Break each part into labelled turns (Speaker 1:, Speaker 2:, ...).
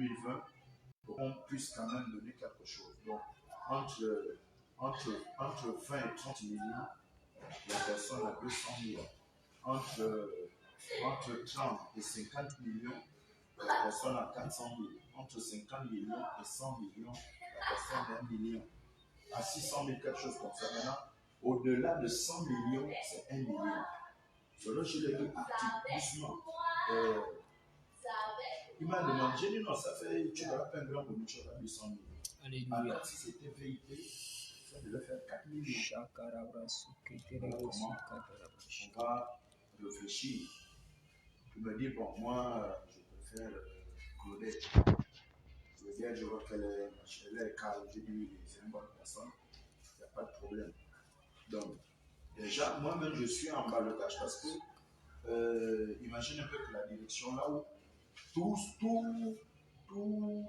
Speaker 1: 2020 pour qu'on puisse quand même donner quelque chose. Donc, entre 20 et 30 millions, la personne a 200 000. Entre 30 et 50 millions, la personne a 400 000. Entre 50 millions et 100 millions, la personne a 1 million. À 600 000, quelque chose comme ça. Maintenant, au-delà de 100 millions, c'est 1 million. Cela, je l'ai dit doucement. Il m'a demandé, j'ai dit non, ça fait, tu n'auras pas un grand bonus, tu auras 800 000. Alléluia. Alors, si c'était VIP, ça devait faire 4 millions. Alors, comment on va réfléchir? Il me dit, bon, moi, je préfère Claudette. Je veux dire, je vois qu'elle est calme. J'ai dit, c'est une bonne personne, il n'y a pas de problème. Donc, déjà, moi-même, je suis en balotage parce que, imagine un peu que la direction là où tous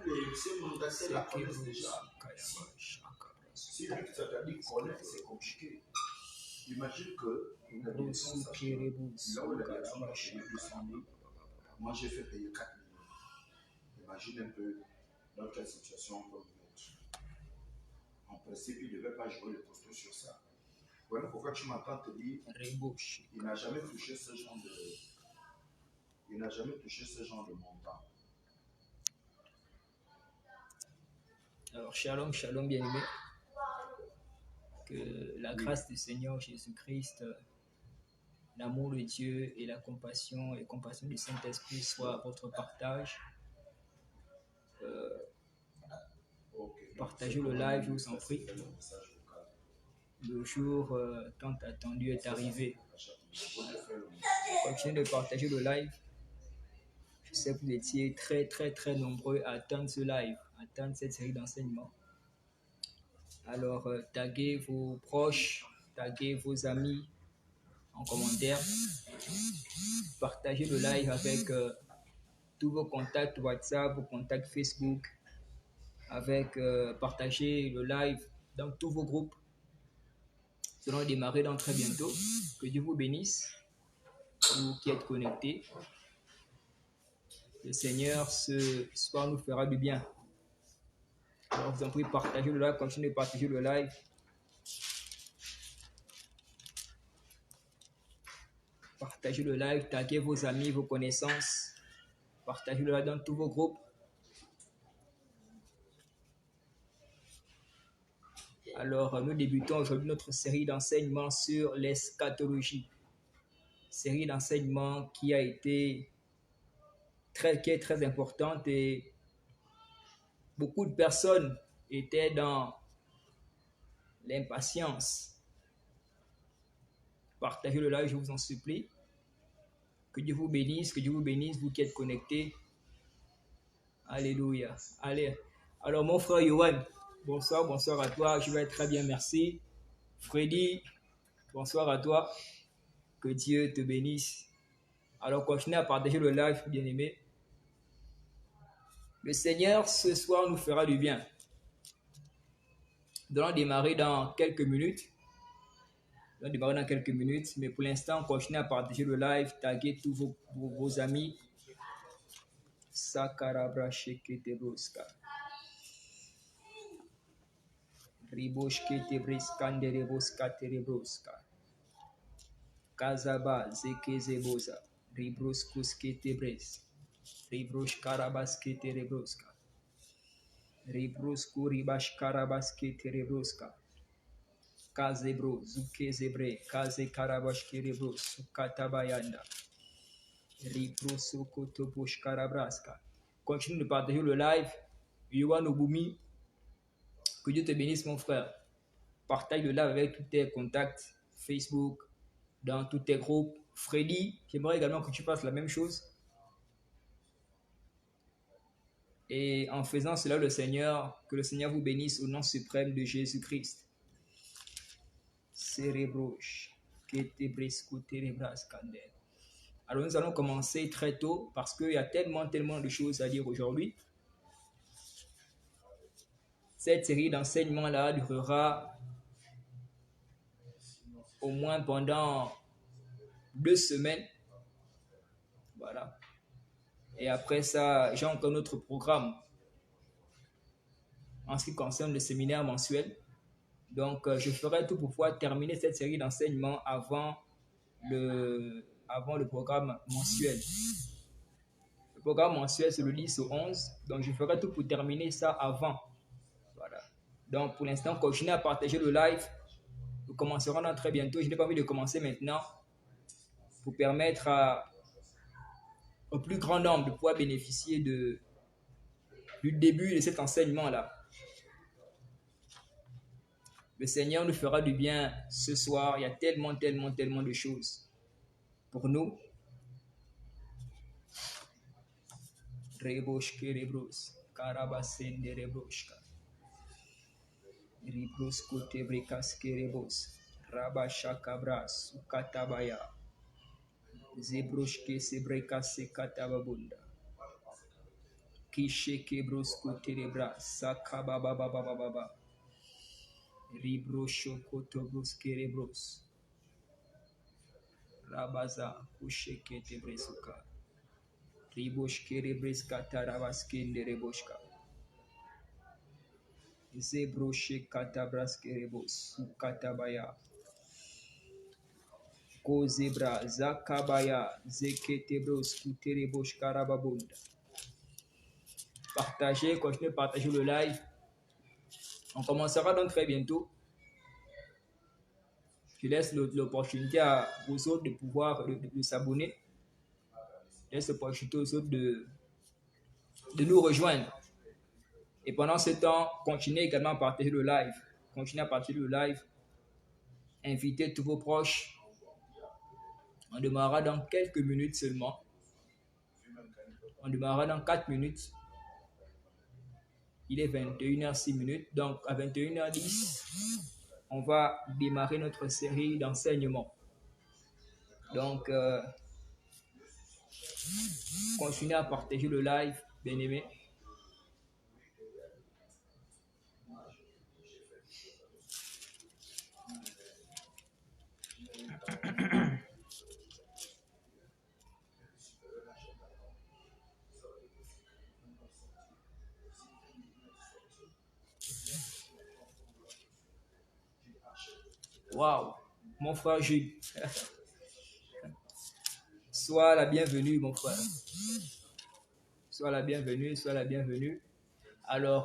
Speaker 1: les sémondateurs la connaissent déjà. Si lui, c'est-à-dire connaît, c'est compliqué. Imagine que la direction sache là où la direction va payer 200 000, moi j'ai fait payer 4 millions. Imagine un peu dans quelle situation on peut me mettre. En principe, il ne devait pas jouer le costaud sur ça. Voilà pourquoi tu m'entends te dire, il n'a jamais touché ce genre de montant.
Speaker 2: Alors, shalom, shalom, bien-aimé. Que la grâce du Seigneur Jésus-Christ, l'amour de Dieu et la compassion du Saint-Esprit soient votre partage. Partagez le live, je vous en prie. Le jour tant attendu est arrivé. Continuez de partager le live. Je sais que vous étiez très nombreux à attendre ce live, à attendre cette série d'enseignements. Alors, taguez vos proches, taguez vos amis en commentaire. Partagez le live avec tous vos contacts WhatsApp, vos contacts Facebook. Partagez le live dans tous vos groupes. Nous allons démarrer dans très bientôt. Que Dieu vous bénisse, vous qui êtes connectés. Le Seigneur ce soir nous fera du bien. Alors, vous en prie, partagez le live, continuez de partager le live. Partagez le live, taguez vos amis, vos connaissances. Partagez le live dans tous vos groupes. Alors, nous débutons aujourd'hui notre série d'enseignements sur l'eschatologie. Série d'enseignements qui est très importante et beaucoup de personnes étaient dans l'impatience. Partagez le live, je vous en supplie. Que Dieu vous bénisse, vous qui êtes connectés. Alléluia. Allez. Alors, mon frère Yohan, bonsoir à toi. Je vais très bien, merci. Freddy, bonsoir à toi. Que Dieu te bénisse. Alors, continuez à partager le live, bien-aimé. Le Seigneur, ce soir, nous fera du bien. Nous allons démarrer dans quelques minutes. Mais pour l'instant, continuez à partager le live, taguez tous vos amis. Sakarabra shekete broska. Riboshkete briskande reboska terebroska. Kazaba zekezeboza. Ribroskuskete bres. Ribroshkarabaskete rebroska. Ribrosku ribashkarabaskete rebroska. Kazebro, zukezebre, kaze karabashkerebro, sukatabayanda. Ribro sokotobosh karabraska. Continue de partager le live. Yohan Obumi. Que Dieu te bénisse, mon frère. Partage le live avec tous tes contacts, Facebook, dans tous tes groupes. Freddy, j'aimerais également que tu fasses la même chose. Et en faisant cela, que le Seigneur vous bénisse au nom suprême de Jésus-Christ. Alors nous allons commencer très tôt parce qu'il y a tellement de choses à dire aujourd'hui. Cette série d'enseignements-là durera au moins pendant 2 semaines. Voilà. Et après ça, j'ai encore notre programme en ce qui concerne le séminaire mensuel. Donc, je ferai tout pour pouvoir terminer cette série d'enseignements avant le programme mensuel. Le programme mensuel, c'est le 10 au 11. Donc, je ferai tout pour terminer ça avant. Voilà. Donc, pour l'instant, continuez à partager le live. Nous commencerons dans très bientôt. Je n'ai pas envie de commencer maintenant pour permettre au plus grand nombre de pouvoir bénéficier du début de cet enseignement-là. Le Seigneur nous fera du bien ce soir. Il y a tellement de choses pour nous. Reboshke rebros, karabasende reboshka. Ribros kote brekaske rebos, rabashakabras, sukatabaya. Zebroshke sebrekase katababunda. Kisheke bros kote rebras, sakabababababa. Ribrosho koto broske rebros. Rabaza kusheke tebresuka. Riboshke rebreska tarabaskende reboshka. Zebroshe katabraske rebos, katabaya. Ko zebra, zakabaya, zeketebros, kuterebosh karababunda. Partagez, continuez à partager le live. On commencera donc très bientôt. Je laisse l'opportunité à aux autres de pouvoir de s'abonner. Je laisse l'opportunité aux autres de nous rejoindre. Et pendant ce temps, continuez également à partager le live. Continuez à partager le live. Invitez tous vos proches. On démarrera dans quelques minutes seulement. On démarrera dans 4 minutes. Il est 21h06. Donc, à 21h10, on va démarrer notre série d'enseignement. Donc, continuez à partager le live, bien-aimés. Waouh, mon frère Jules. Sois la bienvenue, mon frère. Sois la bienvenue. Alors,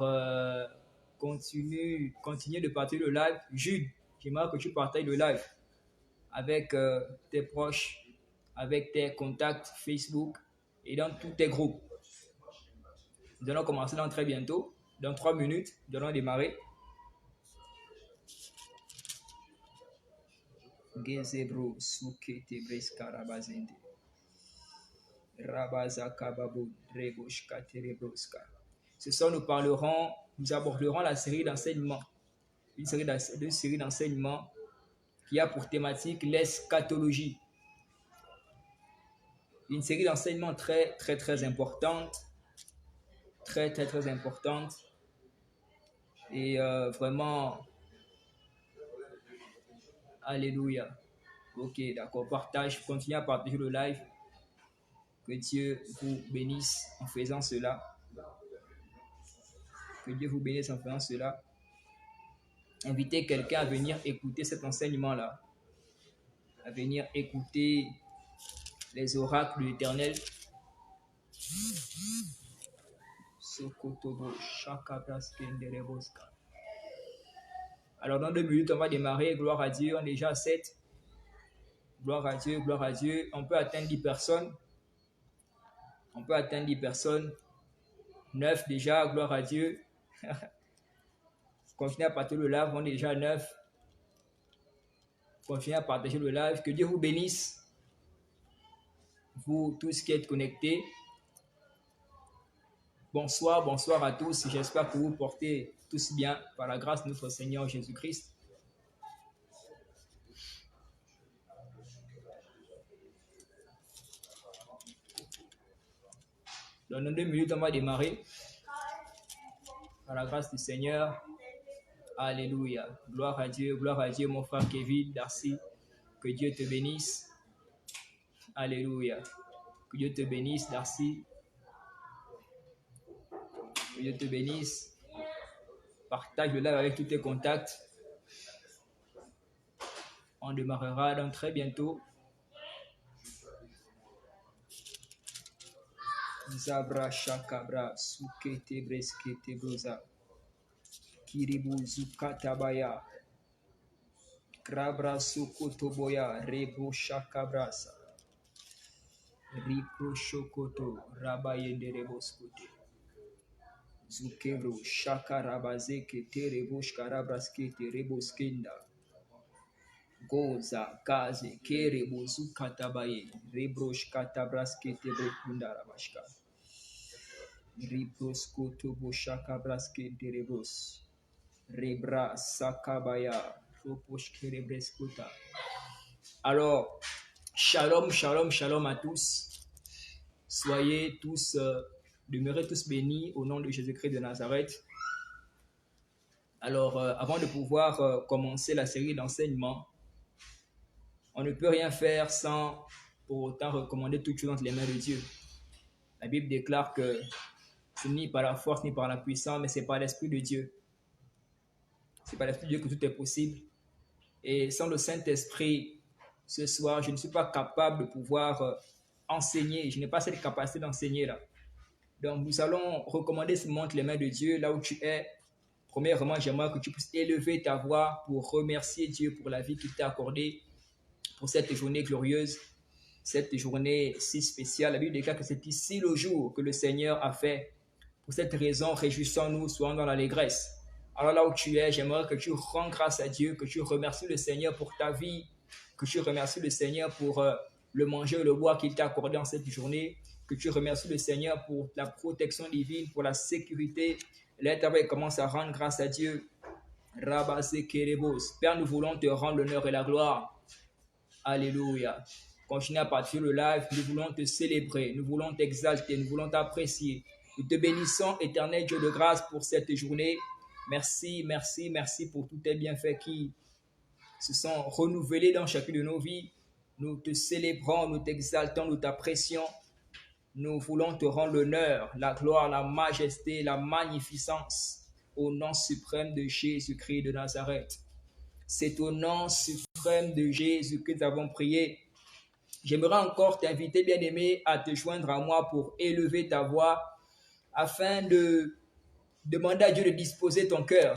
Speaker 2: continue de partager le live. Jules, j'aimerais que tu partages le live avec tes proches, avec tes contacts Facebook et dans tous tes groupes. Nous allons commencer dans très bientôt. Dans 3 minutes, nous allons démarrer. Gezebro sukete breskarabazende. Rabazakababu reboshkaterebroska. Ce soir, nous aborderons la série d'enseignements. Une série d'enseignements qui a pour thématique l'eschatologie. Une série d'enseignements très importante. Très importante. Et vraiment, alléluia. Ok, d'accord. Continuez à partager le live. Que Dieu vous bénisse en faisant cela. Que Dieu vous bénisse en faisant cela. Invitez quelqu'un à venir écouter cet enseignement-là. À venir écouter les oracles de l'Éternel. Alors, dans 2 minutes, on va démarrer. Gloire à Dieu. On est déjà à 7. Gloire à Dieu, gloire à Dieu. On peut atteindre 10 personnes. 9 déjà, gloire à Dieu. Continuez à partager le live, on est déjà à 9. Continuez à partager le live. Que Dieu vous bénisse. Vous tous qui êtes connectés. Bonsoir à tous. J'espère que vous portez tous bien par la grâce de notre Seigneur Jésus-Christ. Dans 2 minutes, on va démarrer. Par la grâce du Seigneur. Alléluia. Gloire à Dieu, mon frère Kevin, Darcy. Que Dieu te bénisse. Alléluia. Que Dieu te bénisse, Darcy. Que Dieu te bénisse. Partage le live avec tous tes contacts. On démarrera donc très bientôt. Zabra Shakabra Sukete Breskete Broza Kiribu Zukatabaya Krabra Sukotoboya Rebo Shakabrasa Ripro Shokoto Rabayende Reboskote Zukebro Shakarabazeke Terebosh Karabraskete Reboskenda Goza Kaze Kerebo Zukatabaye Rebrosh Katabraskete Brekundarabashka Ripros Kotobo Shakabraske Derebos Rebra Sakabaya Roposh Kerebreskota. Alors, shalom, shalom, shalom à tous. Soyez tous, demeurez tous bénis au nom de Jésus-Christ de Nazareth. Alors, avant de pouvoir commencer la série d'enseignements, on ne peut rien faire sans pour autant recommander toutes choses entre les mains de Dieu. La Bible déclare que ce n'est ni par la force ni par la puissance, mais c'est par l'Esprit de Dieu. C'est par l'Esprit de Dieu que tout est possible. Et sans le Saint-Esprit, ce soir, je ne suis pas capable de pouvoir enseigner. Je n'ai pas cette capacité d'enseigner là. Donc, nous allons recommander ce monde les mains de Dieu là où tu es. Premièrement, j'aimerais que tu puisses élever ta voix pour remercier Dieu pour la vie qu'il t'a accordée, pour cette journée glorieuse, cette journée si spéciale. La Bible déclare que c'est ici le jour que le Seigneur a fait. Pour cette raison, réjouissons-nous, soyons dans l'allégresse. Alors là où tu es, j'aimerais que tu rends grâce à Dieu, que tu remercies le Seigneur pour ta vie, que tu remercies le Seigneur pour le manger et le boire qu'il t'a accordé en cette journée, que tu remercies le Seigneur pour la protection divine, pour la sécurité. Là, tu commence à rendre grâce à Dieu. Père, nous voulons te rendre l'honneur et la gloire. Alléluia. Continue à partir le live. Nous voulons te célébrer, nous voulons t'exalter, nous voulons t'apprécier. Nous te bénissons, éternel Dieu de grâce, pour cette journée. Merci, merci, merci pour tous tes bienfaits qui se sont renouvelés dans chacune de nos vies. Nous te célébrons, nous t'exaltons, nous t'apprécions. Nous voulons te rendre l'honneur, la gloire, la majesté, la magnificence au nom suprême de Jésus-Christ de Nazareth. C'est au nom suprême de Jésus que nous avons prié. J'aimerais encore t'inviter, bien-aimé, à te joindre à moi pour élever ta voix afin de demander à Dieu de disposer ton cœur.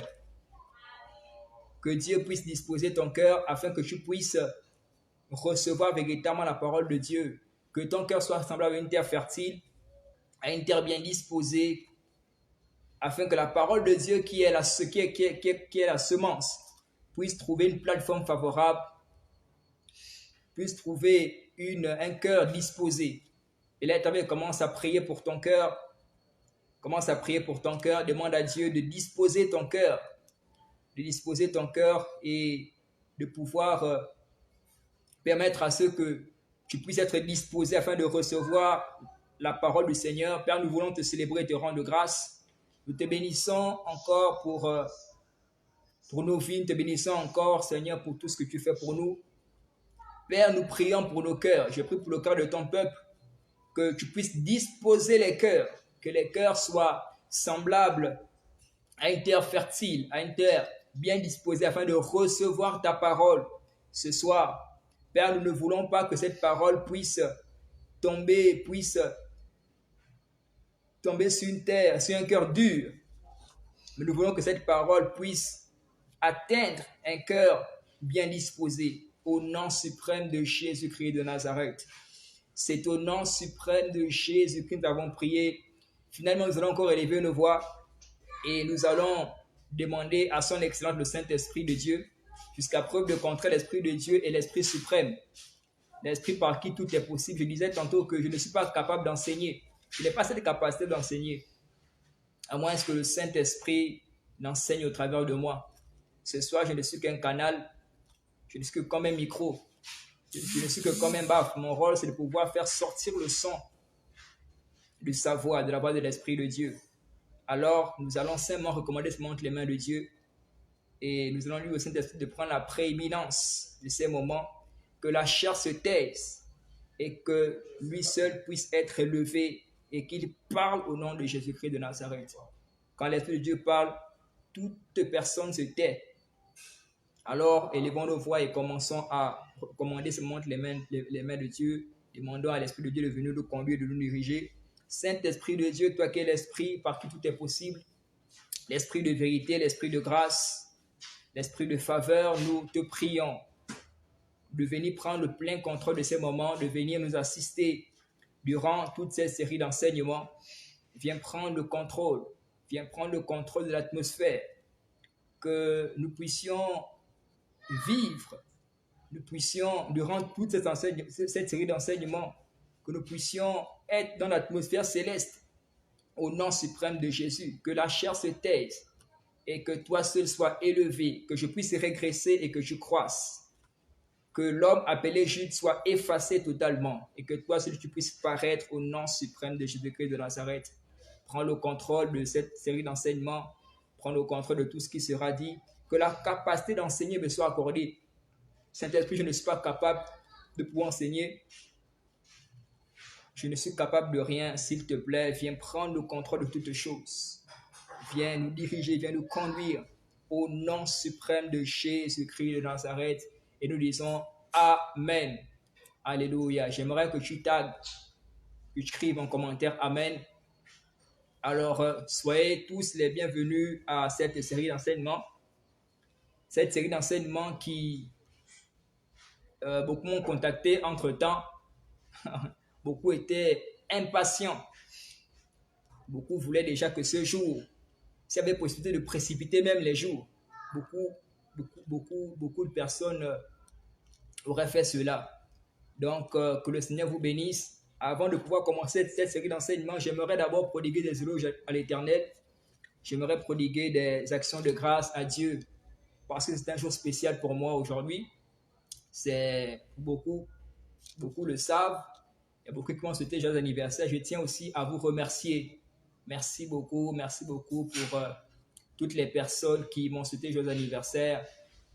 Speaker 2: Que Dieu puisse disposer ton cœur afin que tu puisses recevoir véritablement la parole de Dieu. Que ton cœur soit semblable à une terre fertile, à une terre bien disposée, afin que la parole de Dieu qui est la semence puisse trouver une plateforme favorable, puisse trouver un cœur disposé. Et là, tu commence à prier pour ton cœur. Commence à prier pour ton cœur. Demande à Dieu de disposer ton cœur. De disposer ton cœur et de pouvoir permettre à ceux que tu puisses être disposé afin de recevoir la parole du Seigneur. Père, nous voulons te célébrer et te rendre grâce. Nous te bénissons encore pour nos vies. Nous te bénissons encore, Seigneur, pour tout ce que tu fais pour nous. Père, nous prions pour nos cœurs. Je prie pour le cœur de ton peuple, que tu puisses disposer les cœurs, que les cœurs soient semblables à une terre fertile, à une terre bien disposée afin de recevoir ta parole ce soir. Père, nous ne voulons pas que cette parole puisse tomber sur une terre, sur un cœur dur. Mais nous voulons que cette parole puisse atteindre un cœur bien disposé au nom suprême de Jésus-Christ de Nazareth. C'est au nom suprême de Jésus que nous avons prié. Finalement, nous allons encore élever nos voix et nous allons demander à son excellence le Saint-Esprit de Dieu. Jusqu'à preuve de contraire, l'Esprit de Dieu est l'Esprit suprême. L'Esprit par qui tout est possible. Je disais tantôt que je ne suis pas capable d'enseigner. Je n'ai pas cette capacité d'enseigner. À moins que le Saint-Esprit n'enseigne au travers de moi. Ce soir, je ne suis qu'un canal. Je ne suis que comme un micro. Je ne suis que comme un baffle. Mon rôle, c'est de pouvoir faire sortir le son de sa voix, de la voix de l'Esprit de Dieu. Alors, nous allons simplement recommander ce moment entre les mains de Dieu. Et nous allons lui au Saint-Esprit de prendre la prééminence de ces moments, que la chair se taise et que lui seul puisse être élevé et qu'il parle au nom de Jésus-Christ de Nazareth. Quand l'Esprit de Dieu parle, toute personne se tait. Alors, élevons nos voix et commençons à recommander seulement les mains de Dieu. Demandons à l'Esprit de Dieu de venir nous conduire, de nous diriger. Saint-Esprit de Dieu, toi qui es l'Esprit par qui tout est possible, l'Esprit de vérité, l'Esprit de grâce, l'Esprit de faveur, nous te prions de venir prendre le plein contrôle de ces moments, de venir nous assister durant toute cette série d'enseignements. Viens prendre le contrôle de l'atmosphère, que nous puissions vivre, nous puissions, durant toute cette série d'enseignements, que nous puissions être dans l'atmosphère céleste, au nom suprême de Jésus, que la chair se taise et que toi seul sois élevé, que je puisse régresser et que je croisse, que l'homme appelé Jude soit effacé totalement et que toi seul tu puisses paraître au nom suprême de Jésus-Christ de Nazareth. Prends le contrôle de cette série d'enseignements, prends le contrôle de tout ce qui sera dit, que la capacité d'enseigner me soit accordée. Saint-Esprit, je ne suis pas capable de pouvoir enseigner. Je ne suis capable de rien. S'il te plaît, viens prendre le contrôle de toutes choses. Viens nous diriger, viens nous conduire au nom suprême de Jésus-Christ de Nazareth. Et nous disons Amen. Alléluia. J'aimerais que tu tagues, que tu écrives en commentaire Amen. Alors, soyez tous les bienvenus à cette série d'enseignements. Cette série d'enseignements qui beaucoup m'ont contacté entre-temps. Beaucoup étaient impatients. Beaucoup voulaient déjà que ce jour, s'il y avait possibilité de précipiter même les jours, beaucoup de personnes auraient fait cela. Donc, que le Seigneur vous bénisse. Avant de pouvoir commencer cette série d'enseignements, j'aimerais d'abord prodiguer des éloges à l'Éternel. J'aimerais prodiguer des actions de grâce à Dieu parce que c'est un jour spécial pour moi aujourd'hui. C'est beaucoup le savent. Il y a beaucoup qui m'ont souhaité joyeux anniversaire. Je tiens aussi à vous remercier. Merci beaucoup pour toutes les personnes qui m'ont souhaité joyeux anniversaire.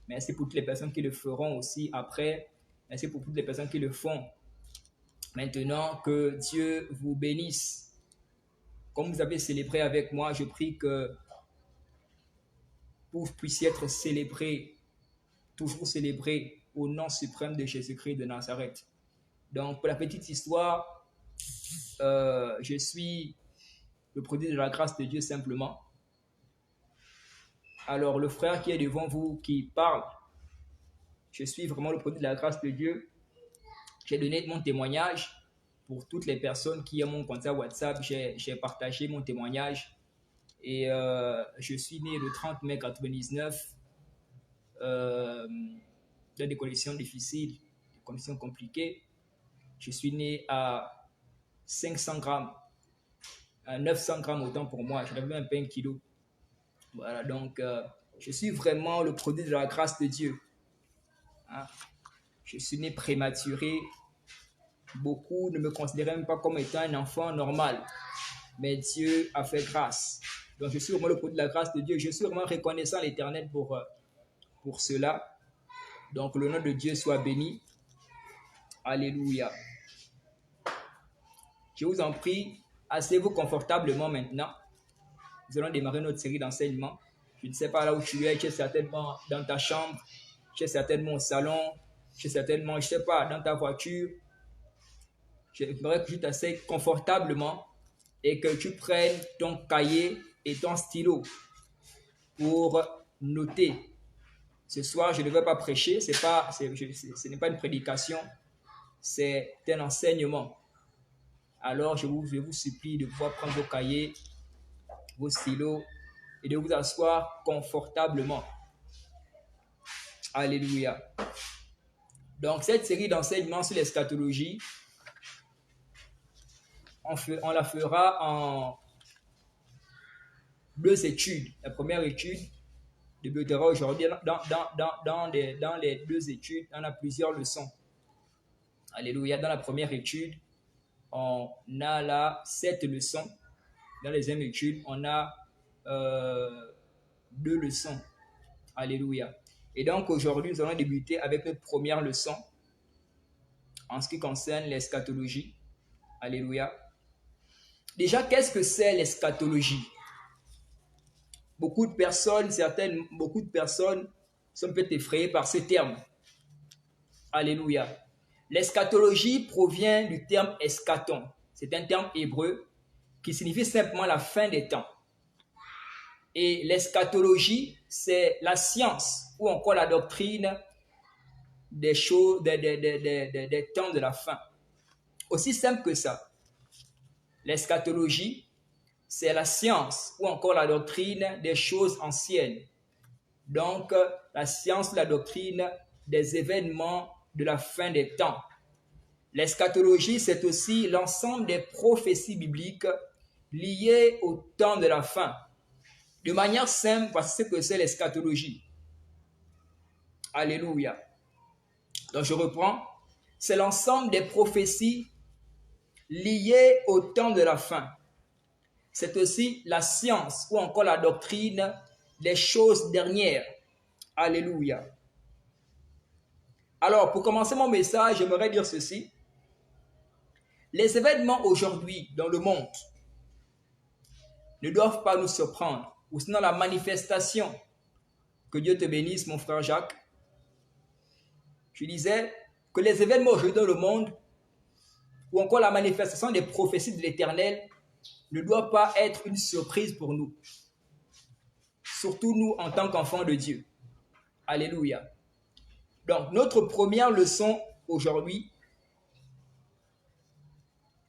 Speaker 2: Merci pour toutes les personnes qui le feront aussi après. Merci pour toutes les personnes qui le font. Maintenant, que Dieu vous bénisse. Comme vous avez célébré avec moi, je prie que vous puissiez être célébrés, toujours célébrés au nom suprême de Jésus-Christ de Nazareth. Donc, pour la petite histoire, je suis le produit de la grâce de Dieu simplement. Alors, le frère qui est devant vous, qui parle, je suis vraiment le produit de la grâce de Dieu. J'ai donné mon témoignage pour toutes les personnes qui ont mon compte WhatsApp. J'ai partagé mon témoignage et je suis né le 30 mai 1999 dans des conditions difficiles, des conditions compliquées. Je suis né à 500 grammes, à 900 grammes autant pour moi. Je n'avais même pas 1 kilo. Voilà, donc je suis vraiment le produit de la grâce de Dieu. Hein? Je suis né prématuré. Beaucoup ne me considéraient même pas comme étant un enfant normal. Mais Dieu a fait grâce. Donc je suis vraiment le produit de la grâce de Dieu. Je suis vraiment reconnaissant à l'Éternel pour cela. Donc le nom de Dieu soit béni. Alléluia. Je vous en prie, asseyez-vous confortablement maintenant. Nous allons démarrer notre série d'enseignements. Je ne sais pas là où tu es certainement dans ta chambre, tu es certainement au salon, tu es certainement, je ne sais pas, dans ta voiture. J'aimerais que tu t'asseyes confortablement et que tu prennes ton cahier et ton stylo pour noter. Ce soir, je ne vais pas prêcher, ce n'est pas une prédication, c'est un enseignement. Alors, je vous supplie de pouvoir prendre vos cahiers, vos stylos et de vous asseoir confortablement. Alléluia. Donc, cette série d'enseignements sur l'eschatologie, on la fera en 2 études. La première étude débutera aujourd'hui. Dans les 2 études, on a plusieurs leçons. Alléluia. Dans la première étude, on a là 7 leçons. Dans la deuxième étude, on a 2 leçons. Alléluia. Et donc aujourd'hui, nous allons débuter avec notre première leçon en ce qui concerne l'eschatologie. Alléluia. Déjà, qu'est-ce que c'est l'eschatologie? beaucoup de personnes sont peut-être effrayées par ce terme. Alléluia. L'eschatologie provient du terme eschaton. C'est un terme hébreu qui signifie simplement la fin des temps. Et l'eschatologie, c'est la science ou encore la doctrine des choses, des temps de la fin. Aussi simple que ça. L'eschatologie, c'est la science ou encore la doctrine des choses anciennes. Donc, la science, la doctrine des événements de la fin des temps. L'eschatologie, c'est aussi l'ensemble des prophéties bibliques liées au temps de la fin. De manière simple, parce que c'est l'eschatologie. Alléluia. Donc, je reprends. C'est l'ensemble des prophéties liées au temps de la fin. C'est aussi la science ou encore la doctrine des choses dernières. Alléluia. Alors, pour commencer mon message, j'aimerais dire ceci. Les événements aujourd'hui dans le monde ne doivent pas nous surprendre, ou sinon la manifestation. Que Dieu te bénisse, mon frère Jacques. Je disais que les événements aujourd'hui dans le monde, ou encore la manifestation des prophéties de l'Éternel, ne doit pas être une surprise pour nous. Surtout nous en tant qu'enfants de Dieu. Alléluia. Donc, notre première leçon aujourd'hui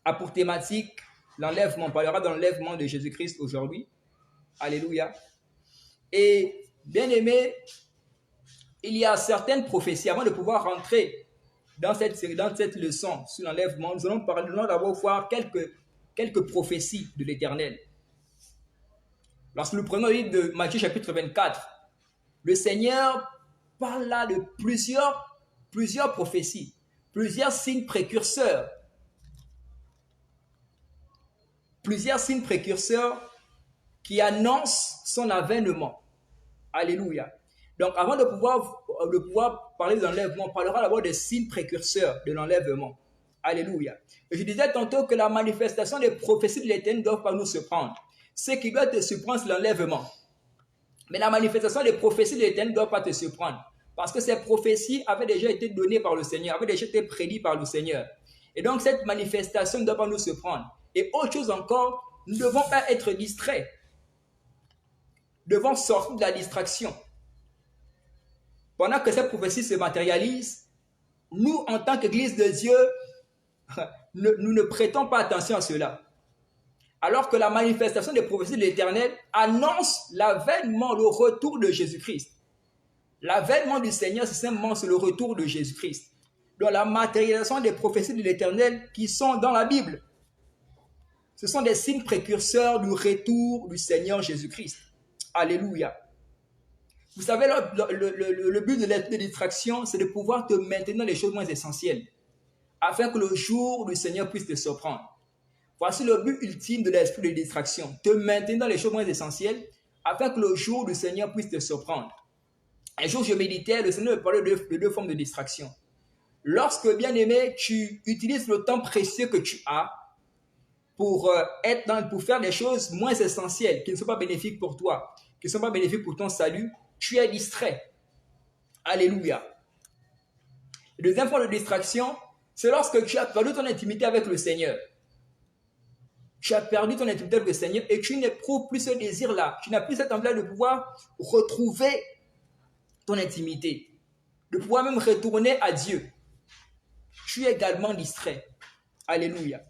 Speaker 2: a pour thématique l'enlèvement. On parlera de l'enlèvement de Jésus-Christ aujourd'hui. Alléluia. Et bien aimé, il y a certaines prophéties. Avant de pouvoir rentrer dans cette leçon sur l'enlèvement, nous allons d'abord voir quelques prophéties de l'Éternel. Lorsque nous prenons le livre de Matthieu chapitre 24, le Seigneur parle là de plusieurs prophéties, plusieurs signes précurseurs. Plusieurs signes précurseurs qui annoncent son avènement. Alléluia. Donc, avant de pouvoir parler de l'enlèvement, on parlera d'abord des signes précurseurs de l'enlèvement. Alléluia. Et je disais tantôt que la manifestation des prophéties de l'Éternel ne doit pas nous surprendre. Ce qui doit te surprendre, c'est l'enlèvement. Mais la manifestation des prophéties de l'Éternel ne doit pas te surprendre. Parce que ces prophéties avaient déjà été données par le Seigneur, avaient déjà été prédites par le Seigneur. Et donc, cette manifestation ne doit pas nous surprendre. Et autre chose encore, nous ne devons pas être distraits. Nous devons sortir de la distraction. Pendant que cette prophétie se matérialise, nous, en tant qu'Église de Dieu, nous ne prêtons pas attention à cela. Alors que la manifestation des prophéties de l'Éternel annonce l'avènement, le retour de Jésus-Christ. L'avènement du Seigneur, c'est simplement le retour de Jésus-Christ. Donc la matérialisation des prophéties de l'Éternel qui sont dans la Bible, ce sont des signes précurseurs du retour du Seigneur Jésus-Christ. Alléluia. Vous savez, le but de la distraction, c'est de pouvoir te maintenir dans les choses moins essentielles, afin que le jour du Seigneur puisse te surprendre. Voici le but ultime de l'esprit de distraction, te maintenir dans les choses moins essentielles, afin que le jour du Seigneur puisse te surprendre. Un jour, je méditais, le Seigneur me parlait de deux formes de distraction. Lorsque, bien aimé, tu utilises le temps précieux que tu as pour faire des choses moins essentielles, qui ne sont pas bénéfiques pour toi, qui ne sont pas bénéfiques pour ton salut, tu es distrait. Alléluia. Le deuxième forme de distraction, c'est lorsque tu as perdu ton intimité avec le Seigneur. Tu as perdu ton intimité avec le Seigneur et tu n'éprouves plus ce désir-là. Tu n'as plus cette envie de pouvoir retrouver ton intimité, de pouvoir même retourner à Dieu. Tu es également distrait. Alléluia.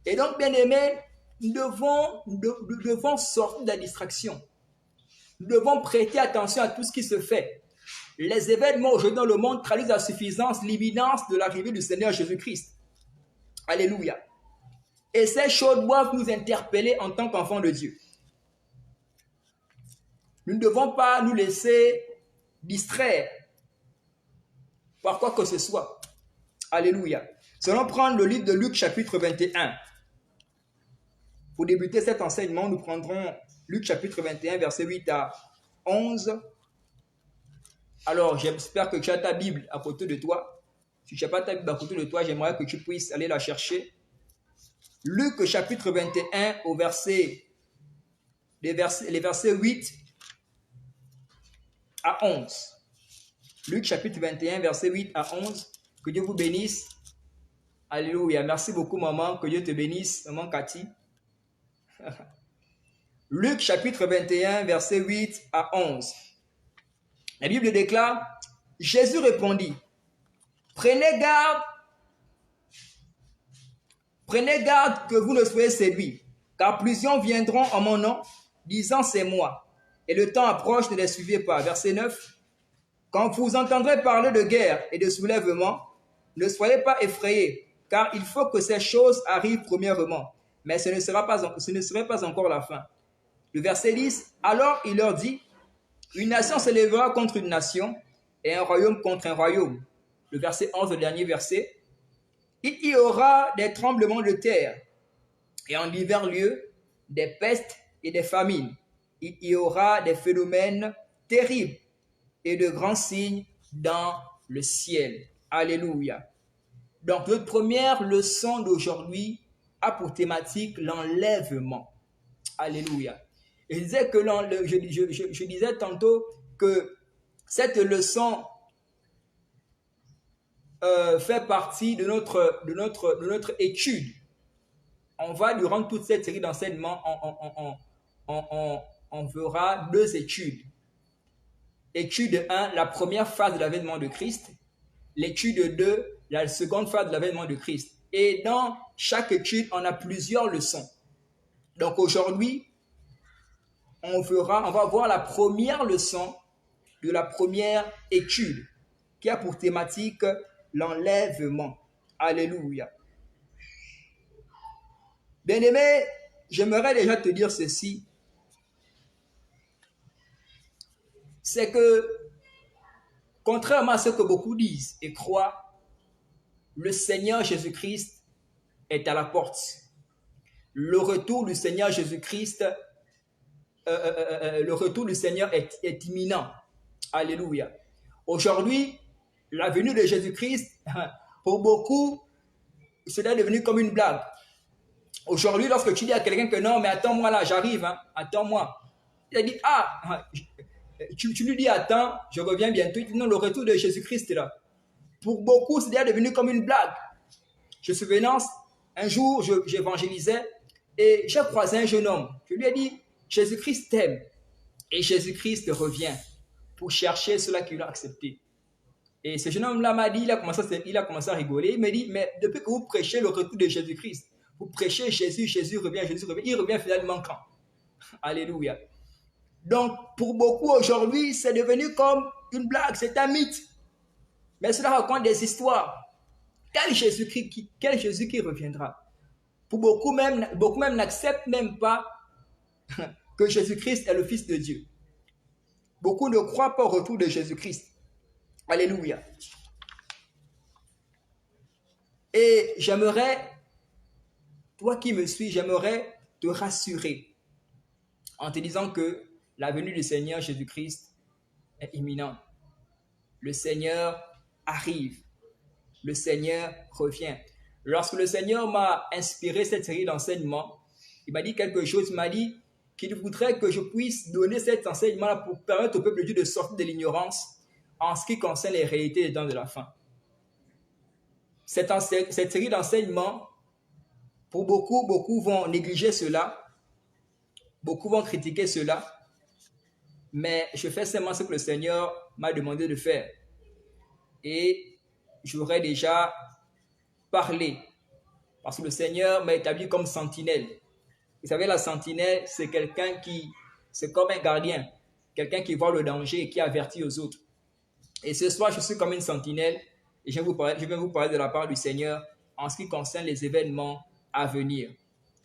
Speaker 2: Et donc, bien aimé, nous devons sortir de la distraction. Nous devons prêter attention à tout ce qui se fait. Les événements aujourd'hui dans le monde traduisent la suffisance, l'imminence de l'arrivée du Seigneur Jésus-Christ. Alléluia. Et ces choses doivent nous interpeller en tant qu'enfants de Dieu. Nous ne devons pas nous laisser distraire par quoi que ce soit. Alléluia. Nous allons prendre le livre de Luc chapitre 21. Pour débuter cet enseignement, nous prendrons Luc chapitre 21, versets 8 à 11. Alors, j'espère que tu as ta Bible à côté de toi. Si tu n'as pas ta Bible à côté de toi, j'aimerais que tu puisses aller la chercher. Luc chapitre 21 au verset les versets 8 à 11. Luc chapitre 21, verset 8 à 11. Que Dieu vous bénisse. Alléluia. Merci beaucoup, maman. Que Dieu te bénisse, maman Cathy. Luc chapitre 21, verset 8 à 11. La Bible déclare, Jésus répondit, prenez garde que vous ne soyez séduits, car plusieurs viendront en mon nom, disant c'est moi, et le temps approche, ne les suivez pas. Verset 9. Quand vous entendrez parler de guerre et de soulèvement, ne soyez pas effrayés, car il faut que ces choses arrivent premièrement, mais ce ne serait pas encore la fin. Le verset 10, alors il leur dit, une nation se lèvera contre une nation, et un royaume contre un royaume. Le verset 11, le dernier verset, il y aura des tremblements de terre, et en divers lieux, des pestes et des famines. Il y aura des phénomènes terribles et de grands signes dans le ciel. Alléluia. Donc, notre première leçon d'aujourd'hui a pour thématique l'enlèvement. Alléluia. Et je disais tantôt que cette leçon fait partie de notre étude. On va, durant toute cette série d'enseignements, on verra deux études. Étude 1, la première phase de l'avènement de Christ. L'étude 2, la seconde phase de l'avènement de Christ. Et dans chaque étude, on a plusieurs leçons. Donc aujourd'hui, on va voir la première leçon de la première étude qui a pour thématique l'enlèvement. Alléluia. Bien-aimé, j'aimerais déjà te dire ceci. C'est que, contrairement à ce que beaucoup disent et croient, le Seigneur Jésus-Christ est à la porte. Le retour du Seigneur Jésus-Christ, est imminent. Alléluia. Aujourd'hui, la venue de Jésus-Christ, pour beaucoup, cela est devenu comme une blague. Aujourd'hui, lorsque tu dis à quelqu'un que non, mais attends-moi là, j'arrive, attends-moi. Il a dit, tu lui dis attends, je reviens bientôt. Il dit non, le retour de Jésus-Christ est là. Pour beaucoup, c'est déjà devenu comme une blague. Je me souviens, un jour, j'évangélisais et j'ai croisé un jeune homme. Je lui ai dit, Jésus-Christ t'aime. Et Jésus-Christ revient pour chercher ceux-là qui l'ont accepté. Et ce jeune homme-là m'a dit, il a commencé à rigoler. Il m'a dit, mais depuis que vous prêchez le retour de Jésus-Christ, vous prêchez Jésus revient, il revient finalement quand? Alléluia. Donc, pour beaucoup aujourd'hui, c'est devenu comme une blague, c'est un mythe. Mais cela raconte des histoires. Quel Jésus qui reviendra? Pour beaucoup même n'acceptent même pas que Jésus-Christ est le Fils de Dieu. Beaucoup ne croient pas au retour de Jésus-Christ. Alléluia. Et j'aimerais, toi qui me suis, j'aimerais te rassurer en te disant que la venue du Seigneur Jésus-Christ est imminente. Le Seigneur arrive. Le Seigneur revient. Lorsque le Seigneur m'a inspiré cette série d'enseignements, il m'a dit quelque chose. Il m'a dit qu'il voudrait que je puisse donner cet enseignement-là pour permettre au peuple de Dieu de sortir de l'ignorance en ce qui concerne les réalités des temps de la fin. Cette série d'enseignements, pour beaucoup vont négliger cela. Beaucoup vont critiquer cela. Mais je fais seulement ce que le Seigneur m'a demandé de faire. Et j'aurais déjà parlé. Parce que le Seigneur m'a établi comme sentinelle. Vous savez, la sentinelle, c'est c'est comme un gardien. Quelqu'un qui voit le danger et qui avertit aux autres. Et ce soir, je suis comme une sentinelle. Et je vais vous parler de la part du Seigneur en ce qui concerne les événements à venir.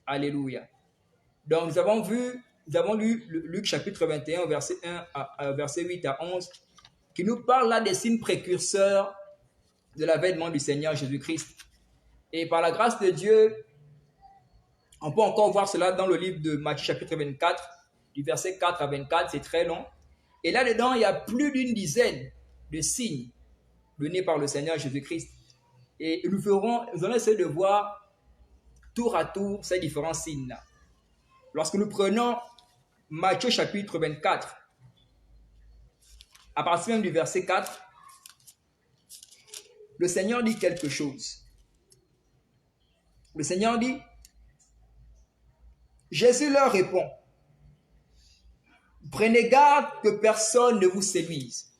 Speaker 2: Alléluia. Donc, nous avons lu Luc chapitre 21, verset 8 à 11, qui nous parle là des signes précurseurs de l'avènement du Seigneur Jésus-Christ. Et par la grâce de Dieu, on peut encore voir cela dans le livre de Matthieu chapitre 24, du verset 4 à 24, c'est très long. Et là-dedans, il y a plus d'une dizaine de signes donnés par le Seigneur Jésus-Christ. Et nous allons essayer de voir tour à tour ces différents signes-là. Lorsque nous prenons Matthieu chapitre 24, à partir même du verset 4, le Seigneur dit quelque chose. Le Seigneur dit, Jésus leur répond, prenez garde que personne ne vous séduise.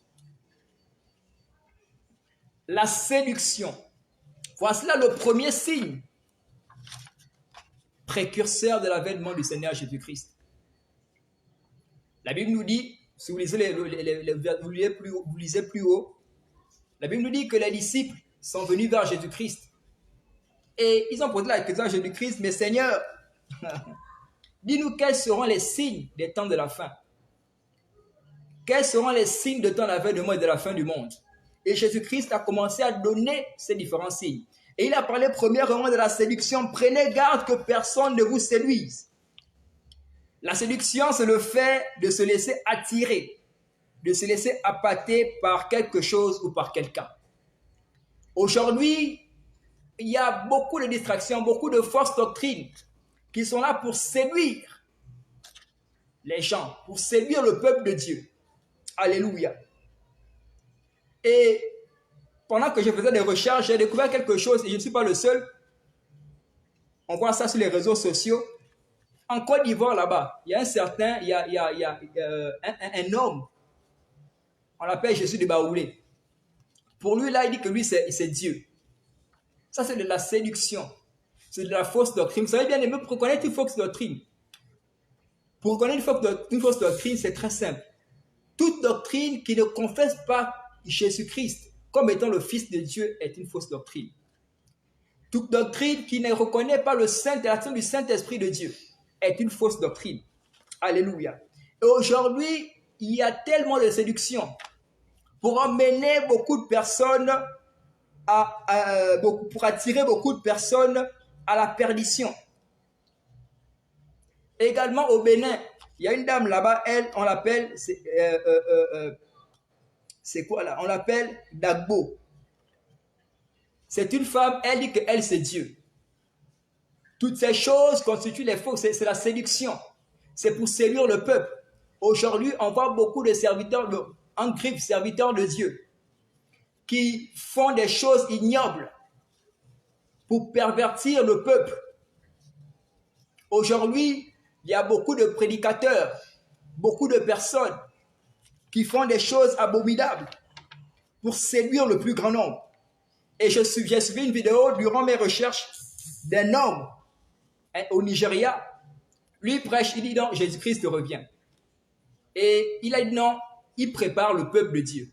Speaker 2: La séduction. Voici là le premier signe précurseur de l'avènement du Seigneur Jésus-Christ. La Bible nous dit, si vous lisez, vous lisez plus haut, la Bible nous dit que les disciples sont venus vers Jésus-Christ. Et ils ont posé la question à Jésus-Christ, mais Seigneur, dis-nous quels seront les signes des temps de la fin. Quels seront les signes de ton avènement et de la fin du monde? Et Jésus-Christ a commencé à donner ces différents signes. Et il a parlé premièrement de la séduction. Prenez garde que personne ne vous séduise. La séduction, c'est le fait de se laisser attirer, de se laisser appâter par quelque chose ou par quelqu'un. Aujourd'hui, il y a beaucoup de distractions, beaucoup de fausses doctrines qui sont là pour séduire les gens, pour séduire le peuple de Dieu. Alléluia. Et pendant que je faisais des recherches, j'ai découvert quelque chose, et je ne suis pas le seul. On voit ça sur les réseaux sociaux. En Côte d'Ivoire, là-bas, il y a un certain, un homme, on l'appelle Jésus de Baoulé. Pour lui, là, il dit que lui, c'est Dieu. Ça, c'est de la séduction. C'est de la fausse doctrine. Vous savez bien aimer pour connaître une fausse doctrine. Pour connaître une fausse doctrine, c'est très simple. Toute doctrine qui ne confesse pas Jésus-Christ comme étant le Fils de Dieu est une fausse doctrine. Toute doctrine qui ne reconnaît pas l'action du Saint-Esprit de Dieu est une fausse doctrine. Alléluia. Et aujourd'hui, il y a tellement de séduction pour emmener beaucoup de personnes, pour attirer beaucoup de personnes à la perdition. Également au Bénin, il y a une dame là-bas, elle, on l'appelle, c'est quoi là? On l'appelle Dagbo. C'est une femme, elle dit qu'elle c'est Dieu. Toutes ces choses constituent les faux, c'est la séduction. C'est pour séduire le peuple. Aujourd'hui, on voit beaucoup de serviteurs, en griffe, serviteurs de Dieu, qui font des choses ignobles pour pervertir le peuple. Aujourd'hui, il y a beaucoup de prédicateurs, beaucoup de personnes qui font des choses abominables pour séduire le plus grand nombre. Et j'ai suivi une vidéo durant mes recherches d'un homme au Nigeria. Lui prêche, il dit non, Jésus-Christ revient. Et il a dit non, il prépare le peuple de Dieu.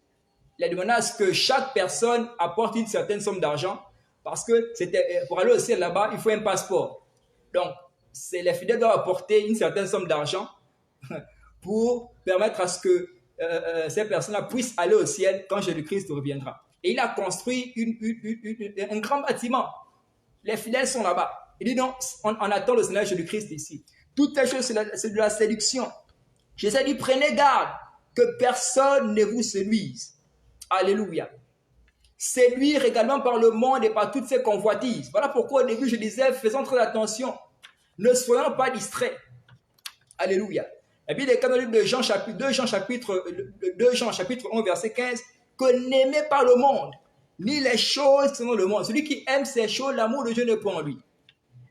Speaker 2: Il a demandé à ce que chaque personne apporte une certaine somme d'argent parce que pour aller au ciel là-bas, il faut un passeport. Donc, les fidèles doivent apporter une certaine somme d'argent pour permettre à ce que ces personnes-là puissent aller au ciel quand Jésus-Christ reviendra. Et il a construit un grand bâtiment. Les fidèles sont là-bas. Il dit non, on attend le Seigneur Jésus-Christ ici. Toutes ces choses, c'est de la séduction. Jésus dit, prenez garde que personne ne vous séduise. Alléluia. Séduire également par le monde et par toutes ces convoitises. Voilà pourquoi au début je disais, faisons très attention. Ne soyons pas distraits. Alléluia. La Bible est dans le livre de Jean, chapitre 1, verset 15, que n'aimez pas le monde, ni les choses qui sont dans le monde. Celui qui aime ces choses, l'amour de Dieu n'est pas en lui.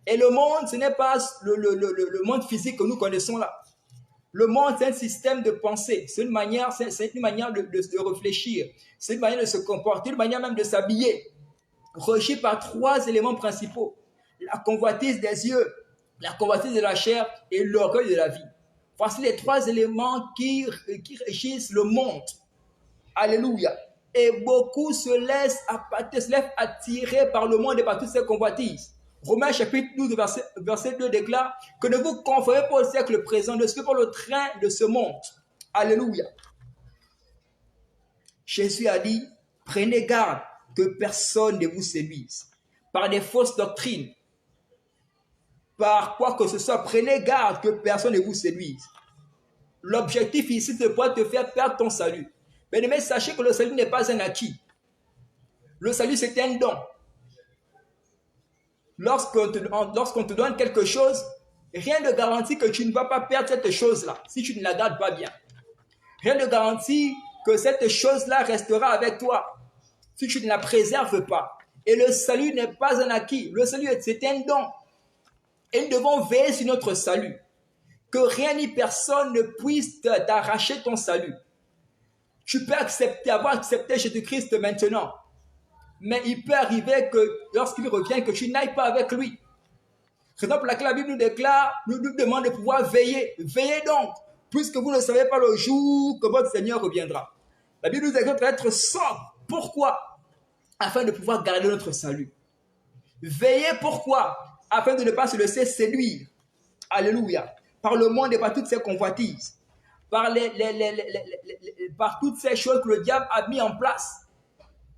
Speaker 2: Et le monde, ce n'est pas le monde physique que nous connaissons là. Le monde, c'est un système de pensée. C'est une manière de réfléchir. C'est une manière de se comporter, une manière même de s'habiller. Régi par 3 éléments principaux. La convoitise des yeux, la convoitise de la chair et l'orgueil de la vie. Voici les 3 éléments qui régissent le monde. Alléluia. Et beaucoup se laissent appâter, se laissent attirer par le monde et par toutes ces convoitises. Romains chapitre 12, verset 2 déclare que ne vous conformez pas au siècle présent, ne suivez pas le train de ce monde. Alléluia. Jésus a dit, prenez garde que personne ne vous séduise par des fausses doctrines, par quoi que ce soit. Prenez garde que personne ne vous séduise. L'objectif ici, c'est de pouvoir te faire perdre ton salut. Mais sachez que le salut n'est pas un acquis. Le salut, c'est un don. Lorsqu'on te donne quelque chose, Rien ne garantit que tu ne vas pas perdre cette chose-là si tu ne la gardes pas bien. Rien ne garantit que cette chose-là restera avec toi si tu ne la préserves pas. Et le salut n'est pas un acquis. Le salut, c'est un don. Et nous devons veiller sur notre salut. Que rien ni personne ne puisse t'arracher ton salut. Tu peux avoir accepté Jésus-Christ maintenant. Mais il peut arriver que lorsqu'il revient, que tu n'ailles pas avec lui. C'est pour laquelle la Bible nous déclare, nous demande de pouvoir veiller. Veillez donc, puisque vous ne savez pas le jour que votre Seigneur reviendra. La Bible nous exhorte à être sobre. Pourquoi? Afin de pouvoir garder notre salut. Veillez pourquoi? Afin de ne pas se laisser séduire. Alléluia. Par le monde et par toutes ses convoitises. Par toutes ces choses que le diable a mis en place.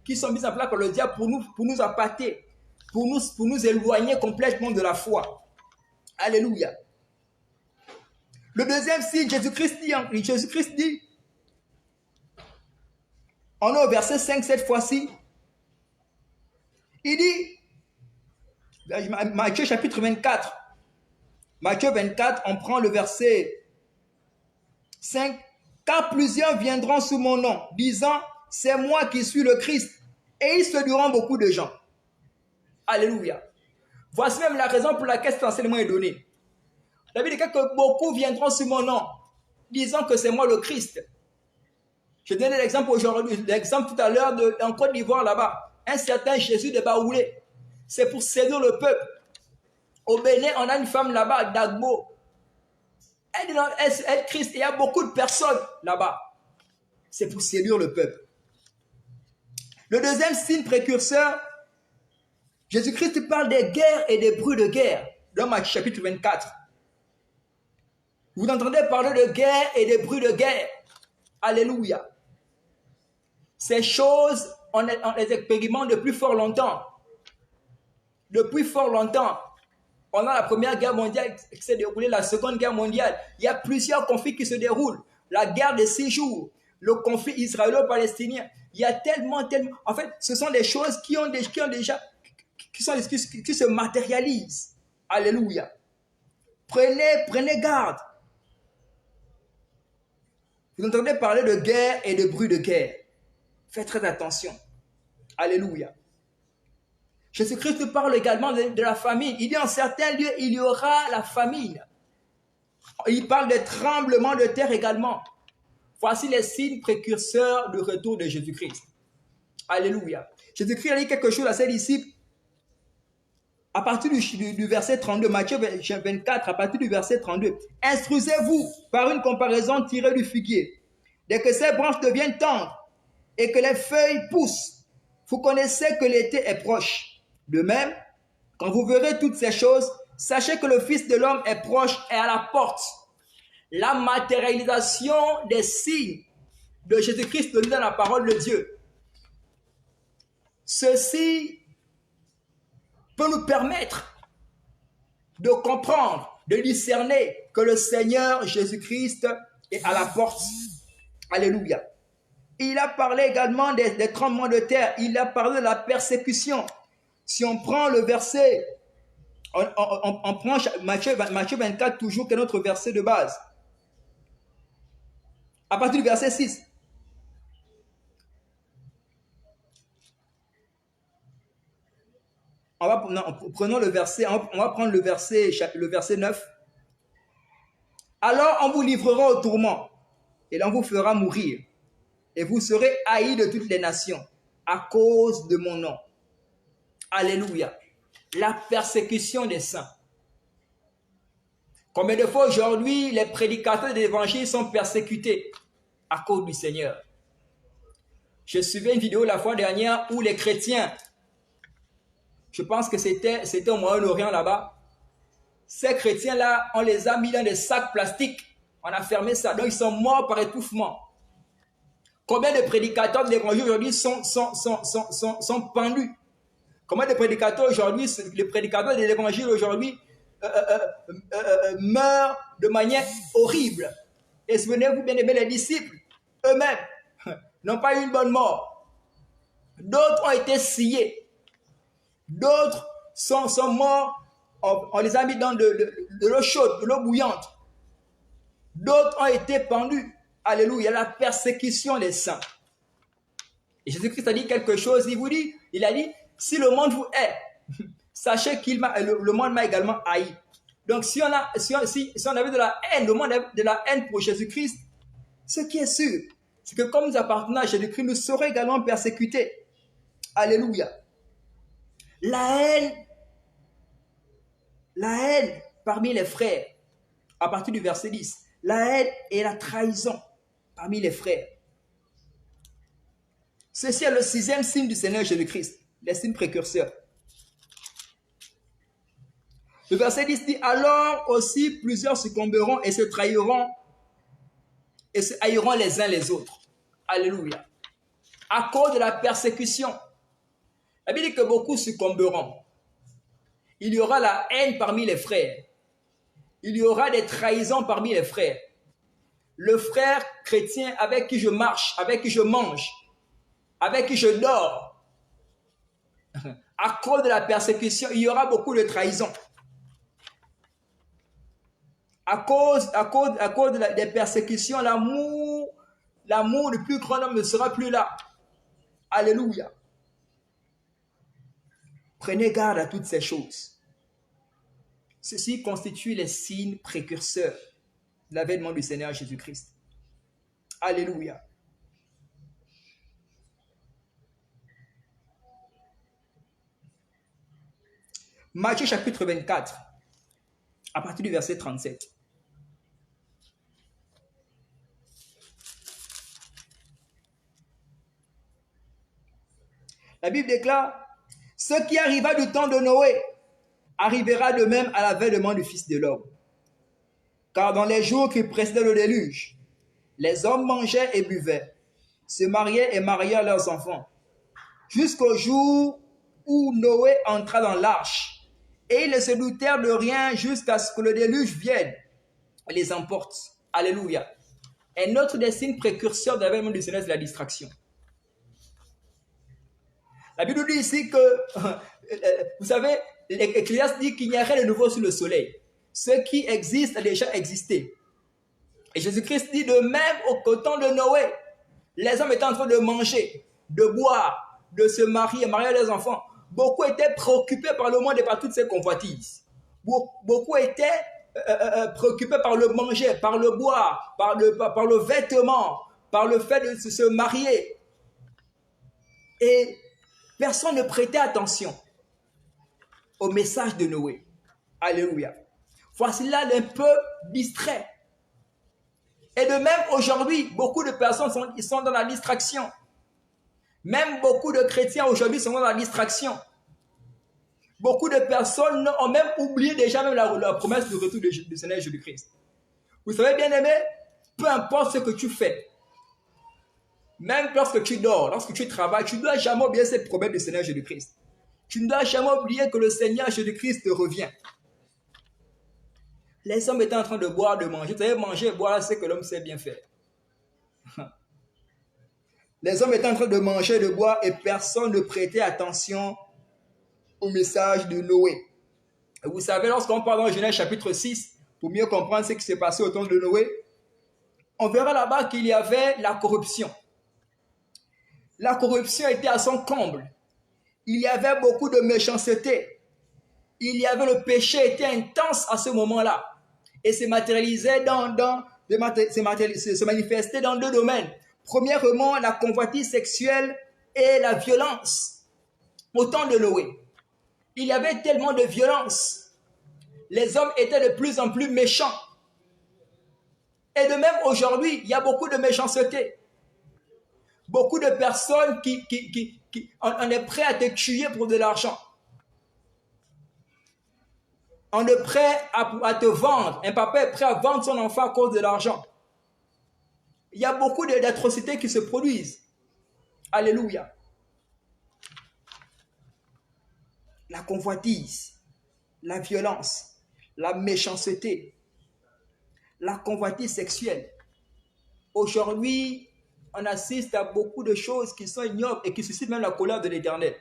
Speaker 2: Qui sont mises en place par le diable pour nous appâter. Pour nous éloigner complètement de la foi. Alléluia. Le deuxième signe, Jésus-Christ dit, on est au verset 5 cette fois-ci, il dit, Matthieu chapitre 24, Matthieu 24, on prend le verset 5, car plusieurs viendront sous mon nom, disant, c'est moi qui suis le Christ, et ils séduiront beaucoup de gens. Alléluia. Voici même la raison pour laquelle cet enseignement est donné. La Bible dit que beaucoup viendront sur mon nom, disant que c'est moi le Christ. Je donnais l'exemple aujourd'hui, l'exemple tout à l'heure en Côte d'Ivoire là-bas. Un certain Jésus de Baoulé. C'est pour séduire le peuple. Au Bénin, on a une femme là-bas, Dagbo. Elle Christ, il y a beaucoup de personnes là-bas. C'est pour séduire le peuple. Le deuxième signe précurseur, Jésus-Christ parle des guerres et des bruits de guerre. Dans Matthieu chapitre 24. Vous entendez parler de guerre et des bruits de guerre. Alléluia. Ces choses, on les expérimente depuis fort longtemps. Depuis fort longtemps. On a la Première Guerre mondiale qui s'est déroulée, la Seconde Guerre mondiale. Il y a plusieurs conflits qui se déroulent. La guerre des 6 jours, le conflit israélo-palestinien. Il y a tellement. En fait, ce sont des choses qui se matérialisent. Alléluia. Prenez garde. Vous entendez parler de guerre et de bruit de guerre. Faites très attention. Alléluia. Jésus-Christ parle également de la famine. Il dit en certains lieux, il y aura la famine. Il parle des tremblements de terre également. Voici les signes précurseurs du retour de Jésus-Christ. Alléluia. Jésus-Christ a dit quelque chose à ses disciples. À partir du verset 32, Matthieu 24, à partir du verset 32. Instruisez-vous par une comparaison tirée du figuier. Dès que ses branches deviennent tendres et que les feuilles poussent, vous connaissez que l'été est proche. De même, quand vous verrez toutes ces choses, sachez que le Fils de l'homme est proche et à la porte. La matérialisation des signes de Jésus-Christ donnés dans la parole de Dieu. Ceci peut nous permettre de comprendre, de discerner que le Seigneur Jésus-Christ est à la porte. Alléluia. Il a parlé également des tremblements de terre. Il a parlé de la persécution. Si on prend le verset, on prend Matthieu 24 toujours, qui est notre verset de base. À partir du verset 6. Prenons le verset, on va prendre le verset 9. Alors on vous livrera au tourment, et l'on vous fera mourir, et vous serez haïs de toutes les nations, à cause de mon nom. Alléluia. La persécution des saints. Combien de fois aujourd'hui, les prédicateurs de l'évangile sont persécutés à cause du Seigneur. Je suivais une vidéo la fois dernière où les chrétiens, je pense que c'était au Moyen-Orient là-bas, ces chrétiens-là, on les a mis dans des sacs plastiques, on a fermé ça, donc ils sont morts par étouffement. Combien de prédicateurs de l'évangile aujourd'hui sont pendus? Combien de prédicateurs aujourd'hui, les prédicateurs de l'évangile aujourd'hui meurent de manière horrible? Et souvenez-vous, bien aimés, les disciples, eux-mêmes, n'ont pas eu une bonne mort. D'autres ont été sciés. D'autres sont morts on les a mis dans de l'eau chaude, de l'eau bouillante. D'autres ont été pendus. Alléluia, la persécution des saints. Et Jésus-Christ a dit quelque chose, il a dit, si le monde vous hait, sachez le monde m'a également haï. Donc si on avait de la haine, le monde avait de la haine pour Jésus-Christ, ce qui est sûr, c'est que comme nous appartenons à Jésus-Christ, nous serons également persécutés. Alléluia. La haine parmi les frères, à partir du verset 10, la haine et la trahison parmi les frères. Ceci est le 6e signe du Seigneur Jésus-Christ, les signes précurseurs. Le verset 10 dit, alors aussi plusieurs succomberont et se trahiront et se haïront les uns les autres. Alléluia. À cause de la persécution. La Bible dit que beaucoup succomberont. Il y aura la haine parmi les frères. Il y aura des trahisons parmi les frères. Le frère chrétien avec qui je marche, avec qui je mange, avec qui je dors, à cause de la persécution, il y aura beaucoup de trahisons. À cause des persécutions, l'amour du plus grand homme ne sera plus là. Alléluia. Prenez garde à toutes ces choses. Ceci constitue les signes précurseurs de l'avènement du Seigneur Jésus-Christ. Alléluia. Matthieu chapitre 24, à partir du verset 37. La Bible déclare, « Ce qui arriva du temps de Noé arrivera de même à l'avènement du Fils de l'homme. Car dans les jours qui précédaient le déluge, les hommes mangeaient et buvaient, se mariaient et mariaient leurs enfants, jusqu'au jour où Noé entra dans l'arche. Et ils ne se doutèrent de rien jusqu'à ce que le déluge vienne et les emporte. » Alléluia. Un autre des signes précurseurs de l'avènement du Seigneur, c'est la distraction. La Bible dit ici que, vous savez, l'Ecclésiaste dit qu'il n'y a rien de nouveau sous le soleil. Ce qui existe a déjà existé. Et Jésus-Christ dit de même au temps de Noé, les hommes étaient en train de manger, de boire, de se marier leurs enfants. Beaucoup étaient préoccupés par le monde et par toutes ces convoitises. Beaucoup étaient préoccupés par le manger, par le boire, par le vêtement, par le fait de se marier. Et personne ne prêtait attention au message de Noé. Alléluia. Voici là un peuple distrait. Et de même aujourd'hui, beaucoup de personnes sont dans la distraction. Même beaucoup de chrétiens aujourd'hui sont dans la distraction. Beaucoup de personnes ont même oublié déjà même la promesse du retour du Seigneur Jésus-Christ. Vous savez, bien aimé, peu importe ce que tu fais, même lorsque tu dors, lorsque tu travailles, tu ne dois jamais oublier cette promesse du Seigneur Jésus-Christ. Tu ne dois jamais oublier que le Seigneur Jésus-Christ revient. Les hommes étaient en train de boire, de manger. Vous savez, manger et boire, c'est que l'homme sait bien faire. Les hommes étaient en train de manger et de boire et personne ne prêtait attention au message de Noé. Et vous savez, lorsqu'on parle dans Genèse chapitre 6, pour mieux comprendre ce qui s'est passé au temps de Noé, on verra là-bas qu'il y avait la corruption. La corruption était à son comble. Il y avait beaucoup de méchanceté. Il y avait le péché était intense à ce moment-là. Et se matérialisait se manifestait dans deux domaines. Premièrement, la convoitise sexuelle et la violence. Au temps de Noé, il y avait tellement de violence. Les hommes étaient de plus en plus méchants. Et de même aujourd'hui, il y a beaucoup de méchanceté. Beaucoup de personnes on est prêt à te tuer pour de l'argent. On est prêt à te vendre. Un papa est prêt à vendre son enfant à cause de l'argent. Il y a beaucoup d'atrocités qui se produisent. Alléluia. La convoitise, la violence, la méchanceté, la convoitise sexuelle. Aujourd'hui, on assiste à beaucoup de choses qui sont ignobles et qui suscitent même la colère de l'Éternel.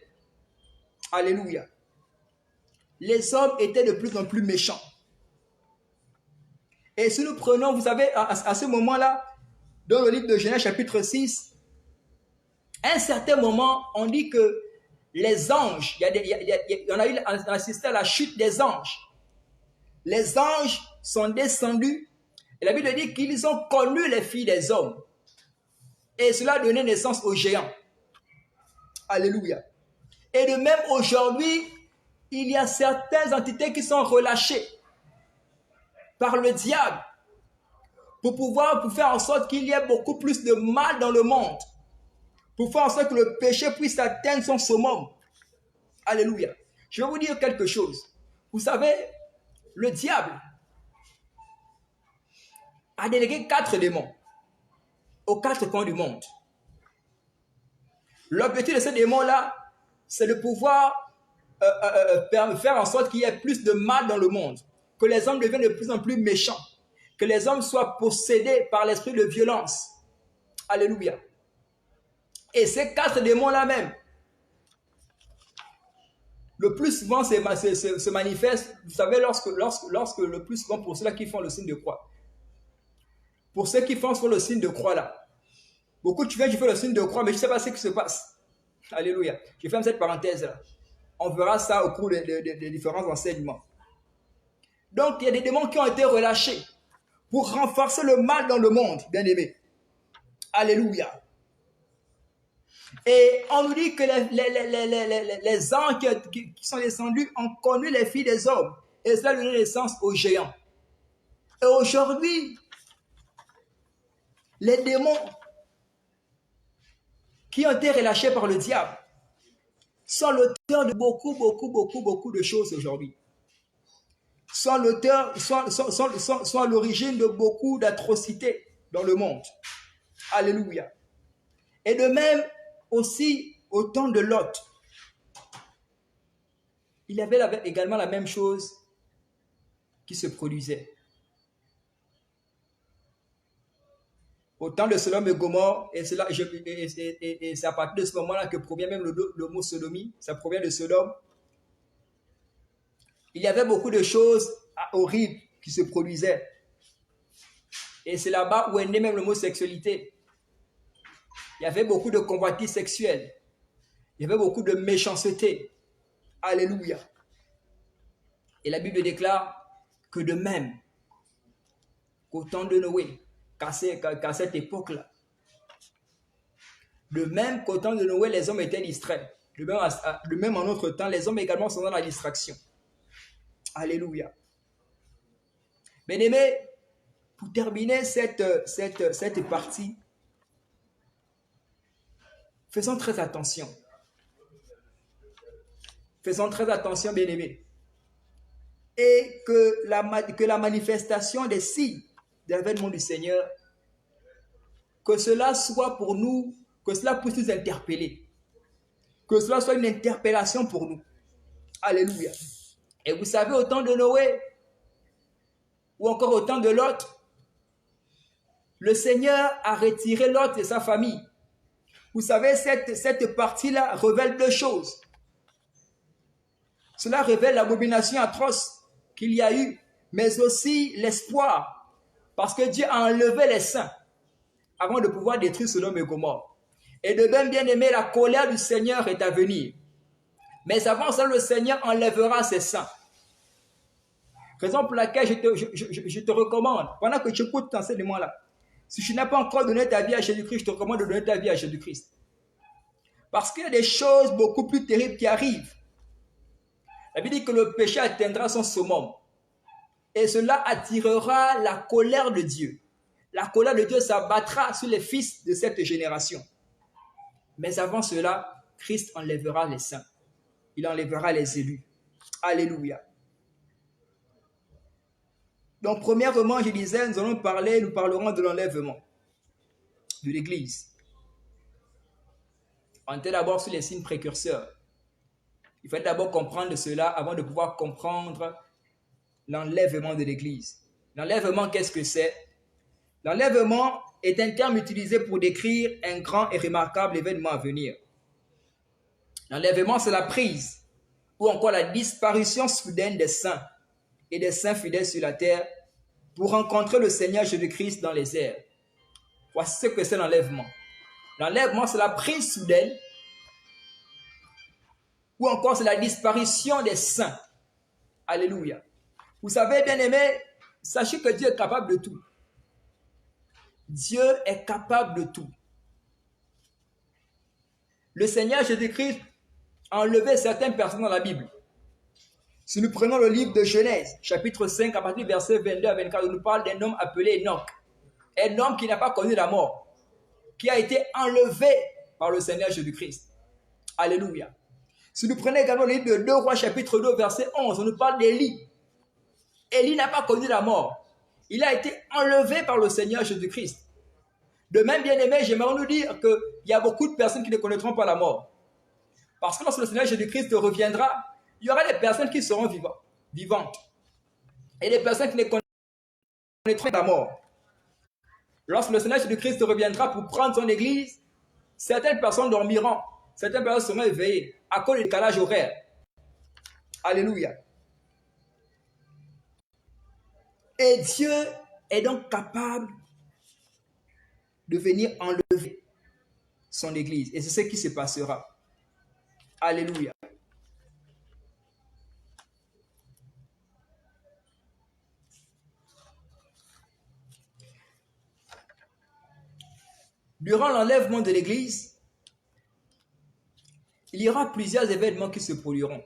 Speaker 2: Alléluia. les hommes étaient de plus en plus méchants. Et si nous prenons, vous savez, à ce moment-là, dans le livre de Genèse chapitre 6, à un certain moment, on dit que les anges, on a assisté à la chute des anges. Les anges sont descendus, et la Bible dit qu'ils ont connu les filles des hommes. Et cela a donné naissance aux géants. Alléluia. Et de même aujourd'hui, il y a certaines entités qui sont relâchées par le diable pour faire en sorte qu'il y ait beaucoup plus de mal dans le monde, pour faire en sorte que le péché puisse atteindre son summum. Alléluia. Je vais vous dire quelque chose. Vous savez, le diable a délégué 4 démons aux 4 coins du monde. L'objectif de ces démons-là, c'est de pouvoir faire en sorte qu'il y ait plus de mal dans le monde, que les hommes deviennent de plus en plus méchants, que les hommes soient possédés par l'esprit de violence. Alléluia. Et ces 4 démons-là même, le plus souvent se manifestent, vous savez, lorsque le plus souvent pour ceux-là qui font le signe de croix. Pour ceux qui font le signe de croix là, beaucoup tu fais le signe de croix, mais je ne sais pas ce qui se passe. Alléluia. Je ferme cette parenthèse là. On verra ça au cours des différents enseignements. Donc, il y a des démons qui ont été relâchés pour renforcer le mal dans le monde, bien aimé. Alléluia. Et on nous dit que les anges qui sont descendus ont connu les filles des hommes. Et cela a donné naissance aux géants. Et aujourd'hui, les démons qui ont été relâchés par le diable sont l'auteur de beaucoup de choses aujourd'hui. Sont à l'origine de beaucoup d'atrocités dans le monde. Alléluia. Et de même, aussi, au temps de Lot, il y avait également la même chose qui se produisait. Au temps de Sodome et Gomorrhe, et c'est à partir de ce moment-là que provient même le mot sodomie, ça provient de Sodome. Il y avait beaucoup de choses horribles qui se produisaient. Et c'est là-bas où est né même le mot sexualité. Il y avait beaucoup de convoitises sexuelles. Il y avait beaucoup de méchanceté. Alléluia. Et la Bible déclare que de même qu'au temps de Noé, qu'à cette époque-là, de même qu'au temps de Noé, les hommes étaient distraits. De même en notre temps, les hommes également sont dans la distraction. Alléluia. Bien-aimés, pour terminer cette partie, faisons très attention. Faisons très attention, bien-aimés. Et que la manifestation des signes de l'avènement du Seigneur, que cela soit pour nous, que cela puisse nous interpeller. Que cela soit une interpellation pour nous. Alléluia. Et vous savez, au temps de Noé, ou encore au temps de Lot, le Seigneur a retiré Lot de sa famille. Vous savez, cette partie-là révèle 2 choses. Cela révèle l'abomination atroce qu'il y a eu, mais aussi l'espoir, parce que Dieu a enlevé les saints avant de pouvoir détruire Sodome et Gomorrhe. Et de même, bien aimé, la colère du Seigneur est à venir. Mais avant ça, le Seigneur enlèvera ses saints. Raison pour laquelle je te recommande, pendant que tu écoutes cet enseignement-là, si tu n'as pas encore donné ta vie à Jésus-Christ, je te recommande de donner ta vie à Jésus-Christ. Parce qu'il y a des choses beaucoup plus terribles qui arrivent. La Bible dit que le péché atteindra son summum. Et cela attirera la colère de Dieu. La colère de Dieu s'abattra sur les fils de cette génération. Mais avant cela, Christ enlèvera les saints. Il enlèvera les élus. Alléluia. Donc, premièrement, je disais, nous parlerons de l'enlèvement de l'Église. On était d'abord sur les signes précurseurs. Il faut d'abord comprendre cela avant de pouvoir comprendre l'enlèvement de l'Église. L'enlèvement, qu'est-ce que c'est? L'enlèvement est un terme utilisé pour décrire un grand et remarquable événement à venir. L'enlèvement, c'est la prise ou encore la disparition soudaine des saints et des saints fidèles sur la terre pour rencontrer le Seigneur Jésus-Christ dans les airs. Voici ce que c'est l'enlèvement. L'enlèvement, c'est la prise soudaine ou encore c'est la disparition des saints. Alléluia. Vous savez, bien-aimés, sachez que Dieu est capable de tout. Dieu est capable de tout. Le Seigneur Jésus-Christ a enlevé certaines personnes dans la Bible. Si nous prenons le livre de Genèse, chapitre 5, à partir du verset 22 à 24, on nous parle d'un homme appelé Enoch. Un homme qui n'a pas connu la mort, qui a été enlevé par le Seigneur Jésus-Christ. Alléluia. Si nous prenons également le livre de 2 Rois, chapitre 2, verset 11, on nous parle d'Élie. Élie n'a pas connu la mort. Il a été enlevé par le Seigneur Jésus-Christ. De même, bien-aimés, j'aimerais nous dire qu'il y a beaucoup de personnes qui ne connaîtront pas la mort. Parce que lorsque le Seigneur Jésus-Christ reviendra, il y aura des personnes qui seront vivantes. Et des personnes qui ne connaîtront pas la mort. Lorsque le Seigneur Jésus-Christ reviendra pour prendre son église, certaines personnes dormiront, certaines personnes seront éveillées à cause du décalage horaire. Alléluia. Et Dieu est donc capable de venir enlever son église. Et c'est ce qui se passera. Alléluia. Durant l'enlèvement de l'église, il y aura plusieurs événements qui se produiront.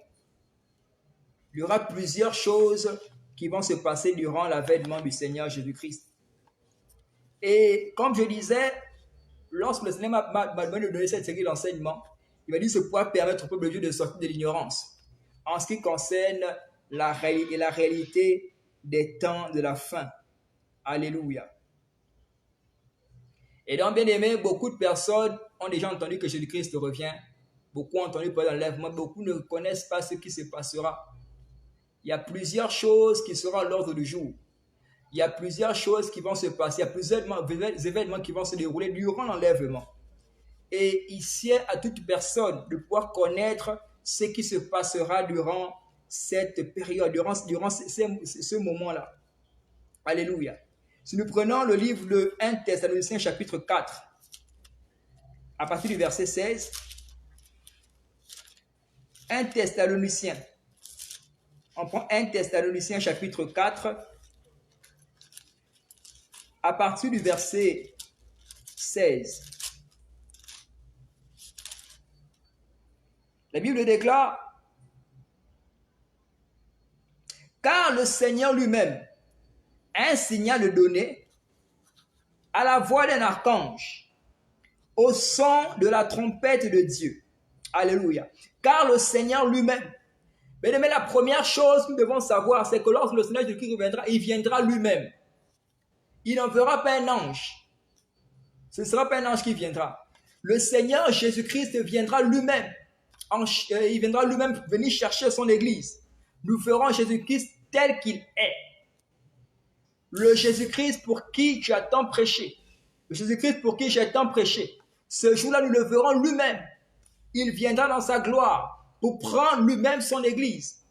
Speaker 2: Il y aura plusieurs choses qui vont se passer durant l'avènement du Seigneur Jésus-Christ. Et comme je disais, lorsque le Seigneur m'a demandé de donner cette série d'enseignements, il m'a dit que ce pourra permettre au peuple de Dieu de sortir de l'ignorance en ce qui concerne la réalité des temps de la fin. Alléluia. Et donc, bien aimé, beaucoup de personnes ont déjà entendu que Jésus-Christ revient. Beaucoup ont entendu parler d'enlèvement. Beaucoup ne connaissent pas ce qui se passera. Il y a plusieurs choses qui seront à l'ordre du jour. Il y a plusieurs choses qui vont se passer. Il y a plusieurs événements qui vont se dérouler durant l'enlèvement. Et il sied à toute personne de pouvoir connaître ce qui se passera durant cette période, durant ce moment-là. Alléluia. Si nous prenons le livre de 1 Thessaloniciens chapitre 4, à partir du verset 16, 1 Thessaloniciens, on prend 1 Thessaloniciens chapitre 4, à partir du verset 16. La Bible déclare, « Car le Seigneur lui-même, un signal donné à la voix d'un archange, au son de la trompette de Dieu. » Alléluia. Car le Seigneur lui-même. Mais la première chose que nous devons savoir, c'est que lorsque le Seigneur Jésus-Christ reviendra, il viendra lui-même. Il n'enverra pas un ange. Ce ne sera pas un ange qui viendra. Le Seigneur Jésus-Christ viendra lui-même. Il viendra lui-même venir chercher son église. Nous ferons Jésus-Christ tel qu'il est. Le Jésus-Christ pour qui tu as tant prêché. Le Jésus-Christ pour qui j'ai tant prêché. Ce jour-là, nous le verrons lui-même. Il viendra dans sa gloire pour prendre lui-même son église.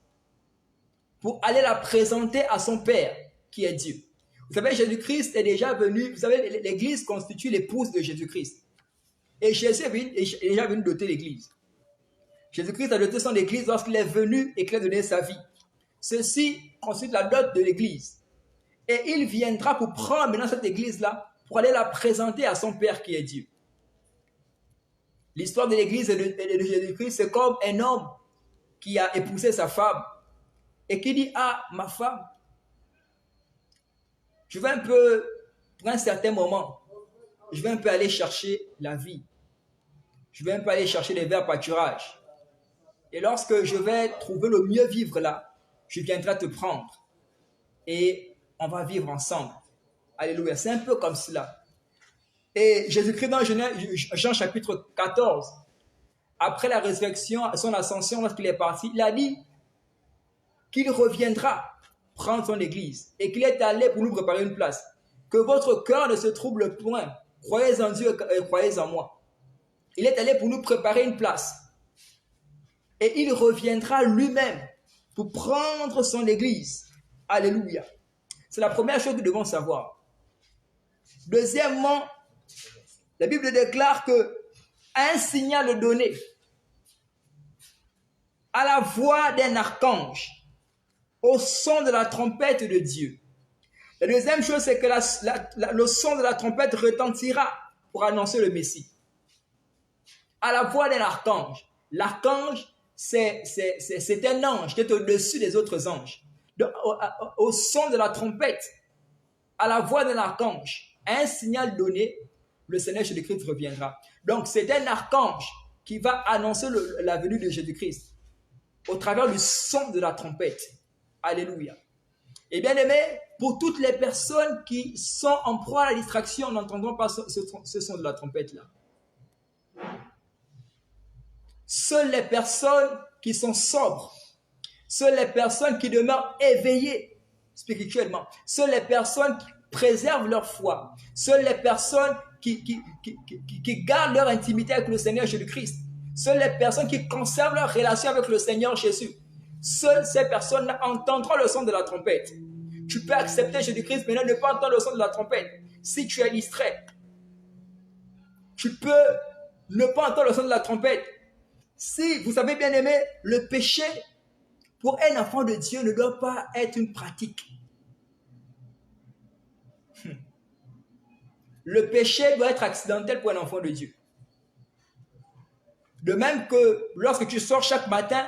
Speaker 2: Pour aller la présenter à son Père, qui est Dieu. Vous savez, Jésus-Christ est déjà venu. Vous savez, l'église constitue l'épouse de Jésus-Christ. Et Jésus est déjà venu doter l'église. Jésus-Christ a doté son église lorsqu'il est venu et qu'il a donné sa vie. Ceci constitue la dot de l'église. Et il viendra pour prendre maintenant cette église-là, pour aller la présenter à son Père qui est Dieu. L'histoire de l'église et de Jésus-Christ, c'est comme un homme qui a épousé sa femme et qui dit, « Ah, ma femme, je vais un peu, pour un certain moment, je vais un peu aller chercher la vie. Je vais un peu aller chercher les verts pâturages. Et lorsque je vais trouver le mieux vivre là, je viendrai te prendre. Et on va vivre ensemble. » Alléluia. C'est un peu comme cela. Et Jésus-Christ dans Jean chapitre 14, après la résurrection, son ascension, lorsqu'il est parti, il a dit qu'il reviendra prendre son église et qu'il est allé pour nous préparer une place. Que votre cœur ne se trouble point. Croyez en Dieu et croyez en moi. Il est allé pour nous préparer une place. et il reviendra lui-même pour prendre son église. Alléluia. C'est la première chose que nous devons savoir. Deuxièmement, la Bible déclare que un signal donné à la voix d'un archange, au son de la trompette de Dieu. La deuxième chose, c'est que le son de la trompette retentira pour annoncer le Messie. À la voix d'un archange. L'archange, c'est un ange qui est au-dessus des autres anges. Donc, au son de la trompette, à la voix d'un archange, un signal donné, le Seigneur Jésus-Christ reviendra. Donc, c'est un archange qui va annoncer la venue de Jésus-Christ au travers du son de la trompette. Alléluia. Et bien aimé, pour toutes les personnes qui sont en proie à la distraction, n'entendront pas ce son de la trompette-là. Seules les personnes qui sont sobres, seules les personnes qui demeurent éveillées spirituellement, seules les personnes qui préservent leur foi, seules les personnes qui gardent leur intimité avec le Seigneur Jésus-Christ, seules les personnes qui conservent leur relation avec le Seigneur Jésus, seules ces personnes entendront le son de la trompette. Tu peux accepter Jésus-Christ, mais ne pas entendre le son de la trompette. Si tu es distrait, tu peux ne pas entendre le son de la trompette. Si, vous savez bien aimé, le péché, pour un enfant de Dieu, ne doit pas être une pratique. Le péché doit être accidentel pour un enfant de Dieu. De même que lorsque tu sors chaque matin,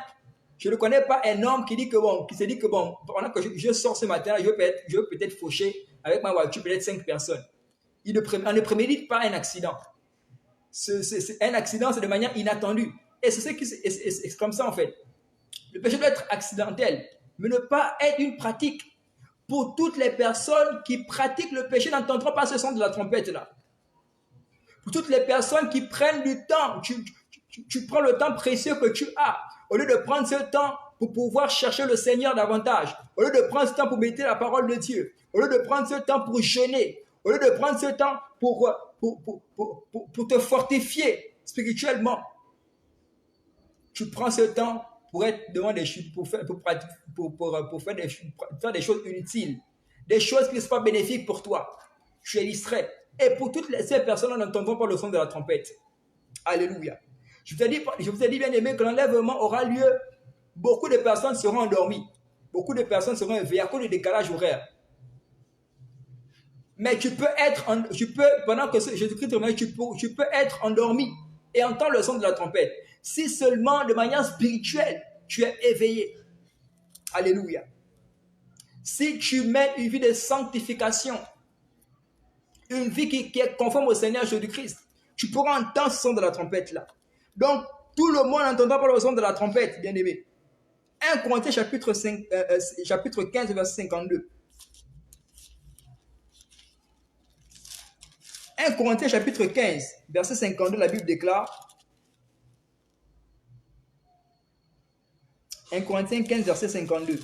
Speaker 2: je ne connais pas un homme qui se dit que pendant que je sors ce matin, je veux peut-être faucher avec ma voiture peut-être 5 personnes. On ne prémédite pas un accident. Un accident, c'est de manière inattendue. Et c'est comme ça en fait. Le péché doit être accidentel, mais ne pas être une pratique. Pour toutes les personnes qui pratiquent le péché, n'entendront pas ce son de la trompette là. Pour toutes les personnes qui prennent du temps, tu prends le temps précieux que tu as, au lieu de prendre ce temps pour pouvoir chercher le Seigneur davantage, au lieu de prendre ce temps pour méditer la parole de Dieu, au lieu de prendre ce temps pour jeûner, au lieu de prendre ce temps pour te fortifier spirituellement, tu prends ce temps pour être devant des choses, pour faire des choses inutiles, des choses qui ne sont pas bénéfiques pour toi. Tu es distrait. Et pour toutes ces personnes, n'entendront pas le son de la trompette. Alléluia. Je vous ai dit, bien aimé, que l'enlèvement aura lieu. Beaucoup de personnes seront endormies. Beaucoup de personnes seront éveillées à cause du décalage horaire. Mais pendant que Jésus-Christ revient, tu peux être endormi et entendre le son de la trompette. Si seulement de manière spirituelle, tu es éveillé. Alléluia. Si tu mènes une vie de sanctification, une vie qui est conforme au Seigneur Jésus-Christ, tu pourras entendre ce son de la trompette là. Donc, tout le monde n'entendra pas le son de la trompette, bien aimé. 1 Corinthiens chapitre 15, verset 52. 1 Corinthiens chapitre 15, verset 52, la Bible déclare. 1 Corinthiens 15, verset 52.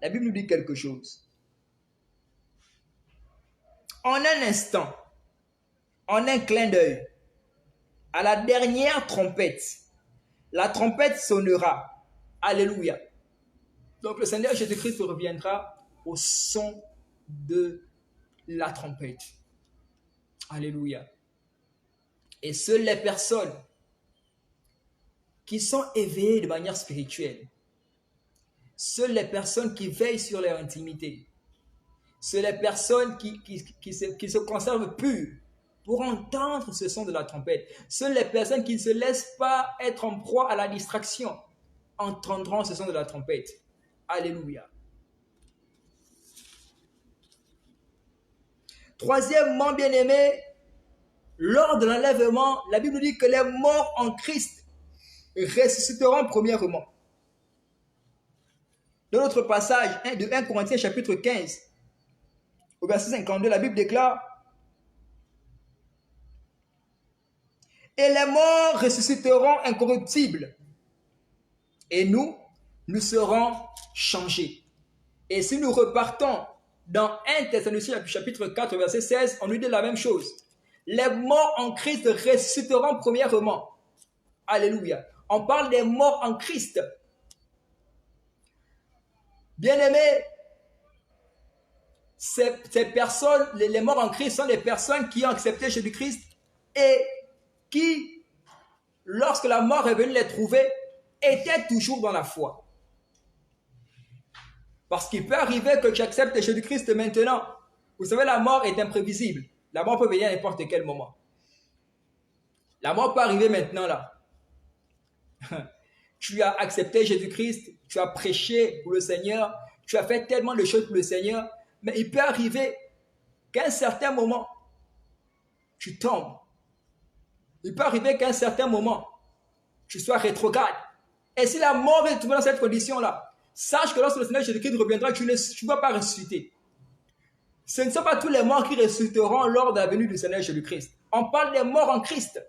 Speaker 2: La Bible nous dit quelque chose. En un instant, en un clin d'œil, à la dernière trompette, la trompette sonnera. Alléluia. Donc le Seigneur Jésus-Christ reviendra au son de la trompette. Alléluia. Et seules les personnes qui sont éveillées de manière spirituelle, seules les personnes qui veillent sur leur intimité, seules les personnes qui se conservent pures pour entendre ce son de la trompette, seules les personnes qui ne se laissent pas être en proie à la distraction entendront ce son de la trompette. Alléluia. Troisièmement, bien-aimé, lors de l'enlèvement, la Bible dit que les morts en Christ ressusciteront premièrement. Dans notre passage de 1 Corinthiens chapitre 15, au verset 52, la Bible déclare: et les morts ressusciteront incorruptibles, et nous serons changés. Et si nous repartons dans 1 Thessaloniciens chapitre 4, verset 16, on nous dit la même chose. Les morts en Christ ressusciteront premièrement. Alléluia. On parle des morts en Christ. Bien-aimés, ces personnes, les morts en Christ sont des personnes qui ont accepté Jésus-Christ et qui, lorsque la mort est venue les trouver, étaient toujours dans la foi. Parce qu'il peut arriver que tu acceptes Jésus-Christ maintenant. Vous savez, la mort est imprévisible. La mort peut venir à n'importe quel moment. La mort peut arriver maintenant là. Tu as accepté Jésus-Christ, tu as prêché pour le Seigneur, tu as fait tellement de choses pour le Seigneur, mais il peut arriver qu'à un certain moment, tu tombes. Il peut arriver qu'à un certain moment, tu sois rétrograde. Et si la mort est dans cette condition-là, sache que lorsque le Seigneur Jésus-Christ reviendra, tu ne vas pas ressusciter. Ce ne sont pas tous les morts qui ressusciteront lors de la venue du Seigneur Jésus-Christ. On parle des morts en Christ.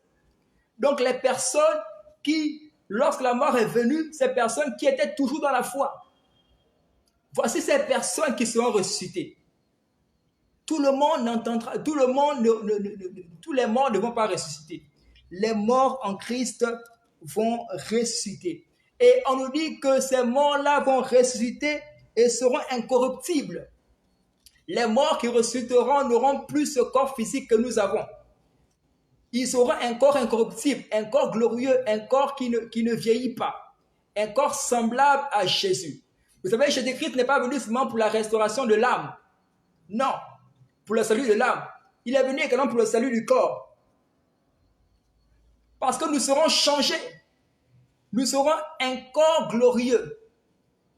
Speaker 2: Donc les personnes qui, lorsque la mort est venue, ces personnes qui étaient toujours dans la foi. Voici ces personnes qui seront ressuscitées. Tout le monde n'entendra, tous les morts ne vont pas ressusciter. Les morts en Christ vont ressusciter. Et on nous dit que ces morts-là vont ressusciter et seront incorruptibles. Les morts qui ressusciteront n'auront plus ce corps physique que nous avons. Ils auront un corps incorruptible, un corps glorieux, un corps qui ne vieillit pas, un corps semblable à Jésus. Vous savez, Jésus-Christ n'est pas venu seulement pour la restauration de l'âme. Non, pour le salut de l'âme. Il est venu également pour le salut du corps. Parce que nous serons changés. Nous aurons un corps glorieux,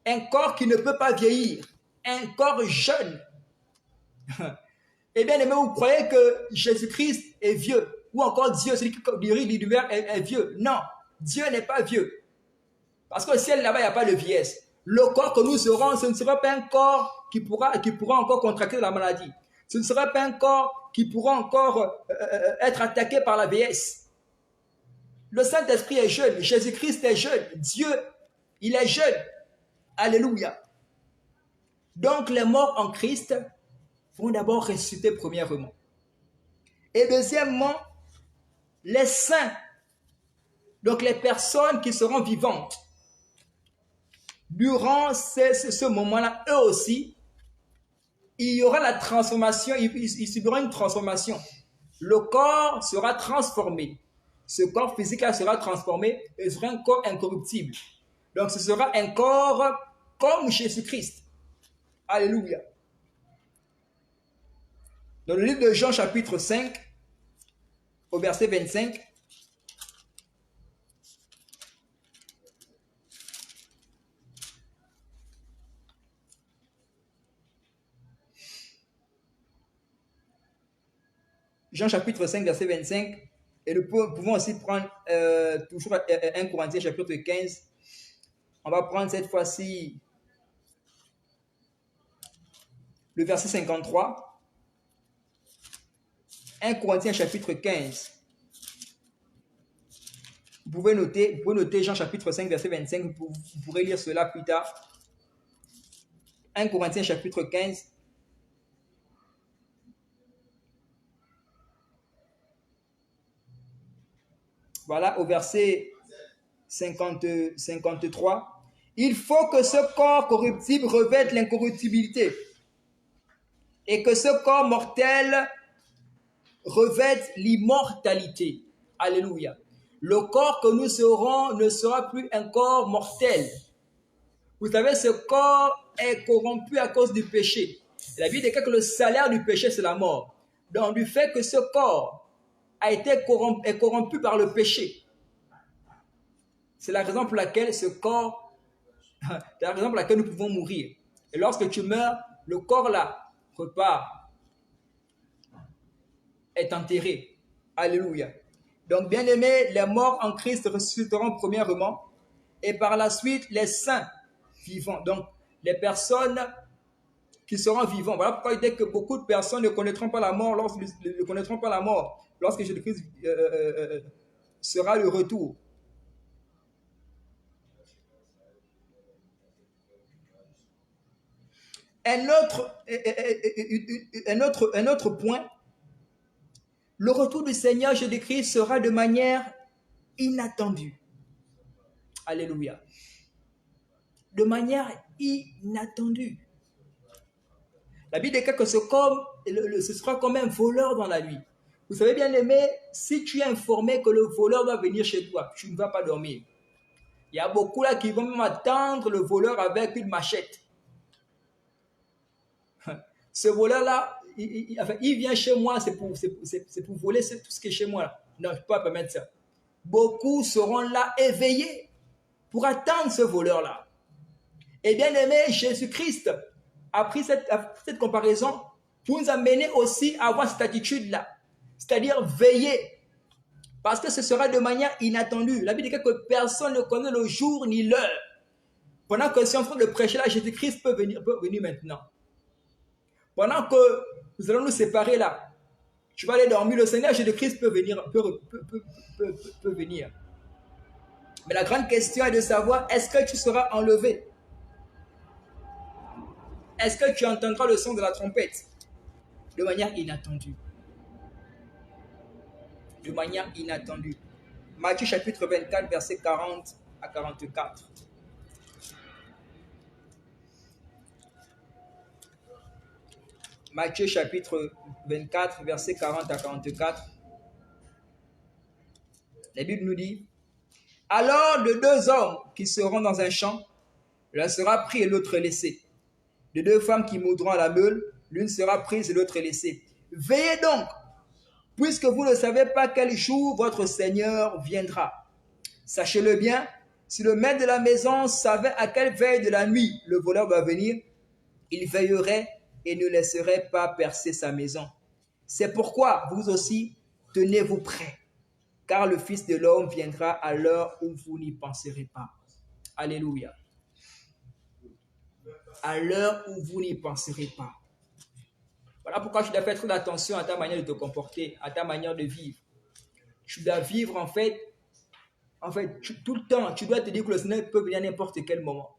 Speaker 2: un corps qui ne peut pas vieillir, un corps jeune. Eh bien, aimé, vous croyez que Jésus-Christ est vieux, ou encore Dieu, celui qui dirige l'univers, est vieux? Non, Dieu n'est pas vieux. Parce qu'au ciel, là-bas, il n'y a pas de vieillesse. Le corps que nous aurons, ce ne sera pas un corps qui pourra encore contracter la maladie. Ce ne sera pas un corps qui pourra encore être attaqué par la vieillesse. Le Saint-Esprit est jeune, Jésus-Christ est jeune, Dieu, il est jeune. Alléluia. Donc les morts en Christ vont d'abord ressusciter premièrement. Et deuxièmement, les saints, donc les personnes qui seront vivantes, durant ce moment-là, eux aussi, il y aura la transformation, ils subiront une transformation. Le corps sera transformé. Ce corps physique-là sera transformé et sera un corps incorruptible. Donc ce sera un corps comme Jésus-Christ. Alléluia. Dans le livre de Jean chapitre 5, au verset 25, Jean chapitre 5, verset 25, et nous pouvons aussi prendre toujours 1 Corinthiens chapitre 15. On va prendre cette fois-ci le verset 53. 1 Corinthiens chapitre 15. Vous pouvez noter Jean chapitre 5, verset 25. Vous pourrez lire cela plus tard. 1 Corinthiens chapitre 15. Voilà, au verset 53. Il faut que ce corps corruptible revête l'incorruptibilité et que ce corps mortel revête l'immortalité. Alléluia. Le corps que nous aurons ne sera plus un corps mortel. Vous savez, ce corps est corrompu à cause du péché. La Bible dit que le salaire du péché, c'est la mort. Donc, du fait que ce corps est corrompu par le péché. C'est la raison pour laquelle ce corps, c'est la raison pour laquelle nous pouvons mourir. Et lorsque tu meurs, le corps là repart, est enterré. Alléluia. Donc, bien aimés, les morts en Christ ressusciteront premièrement, et par la suite, les saints vivants. Donc, les personnes qui seront vivants. Voilà pourquoi il dit que beaucoup de personnes ne connaîtront pas la mort lorsque Jésus-Christ sera le retour. Un autre point, le retour du Seigneur Jésus-Christ sera de manière inattendue. Alléluia. De manière inattendue. La Bible déclare que ce sera comme un voleur dans la nuit. Vous savez bien aimé, si tu es informé que le voleur va venir chez toi, tu ne vas pas dormir. Il y a beaucoup là qui vont même attendre le voleur avec une machette. Ce voleur-là, il vient chez moi, c'est pour voler tout ce qui est chez moi. Là. Non, je ne peux pas permettre ça. Beaucoup seront là éveillés pour attendre ce voleur-là. Et bien aimé, Jésus-Christ a pris cette comparaison pour nous amener aussi à avoir cette attitude-là. C'est-à-dire veiller. Parce que ce sera de manière inattendue. La Bible dit que personne ne connaît le jour ni l'heure. Pendant que si on est en train de prêcher là, Jésus-Christ peut venir maintenant. Pendant que nous allons nous séparer là, tu vas aller dormir, le Seigneur Jésus-Christ peut venir. Mais la grande question est de savoir, est-ce que tu seras enlevé? Est-ce que tu entendras le son de la trompette de manière inattendue? De manière inattendue. Matthieu chapitre 24, verset 40 à 44. Matthieu chapitre 24, verset 40 à 44. La Bible nous dit, « Alors de deux hommes qui seront dans un champ, l'un sera pris et l'autre laissé. De deux femmes qui moudront à la meule, l'une sera prise et l'autre laissée. Veillez donc, puisque vous ne savez pas quel jour votre Seigneur viendra. Sachez-le bien, si le maître de la maison savait à quelle veille de la nuit le voleur va venir, il veillerait et ne laisserait pas percer sa maison. C'est pourquoi vous aussi, tenez-vous prêts, car le Fils de l'homme viendra à l'heure où vous n'y penserez pas. » Alléluia. À l'heure où vous n'y penserez pas. Voilà pourquoi tu dois faire très attention à ta manière de te comporter, à ta manière de vivre. Tu dois vivre en fait, tout le temps, tu dois te dire que le Seigneur peut venir à n'importe quel moment.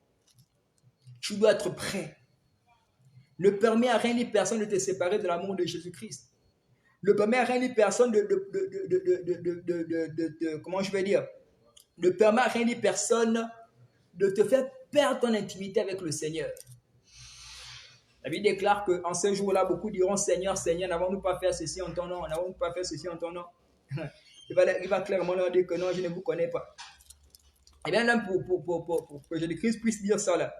Speaker 2: Tu dois être prêt. Ne permets à rien ni personne de te séparer de l'amour de Jésus-Christ. Ne permets à rien ni personne comment je vais dire, ne permets à rien ni personne de te faire perdre ton intimité avec le Seigneur. La Bible déclare qu'en ce jour-là, beaucoup diront, Seigneur, Seigneur, n'avons-nous pas fait ceci en ton nom, n'avons-nous pas fait ceci en ton nom. Il va clairement leur dire que non, je ne vous connais pas. Et bien là, pour que Jésus-Christ puisse dire ça là,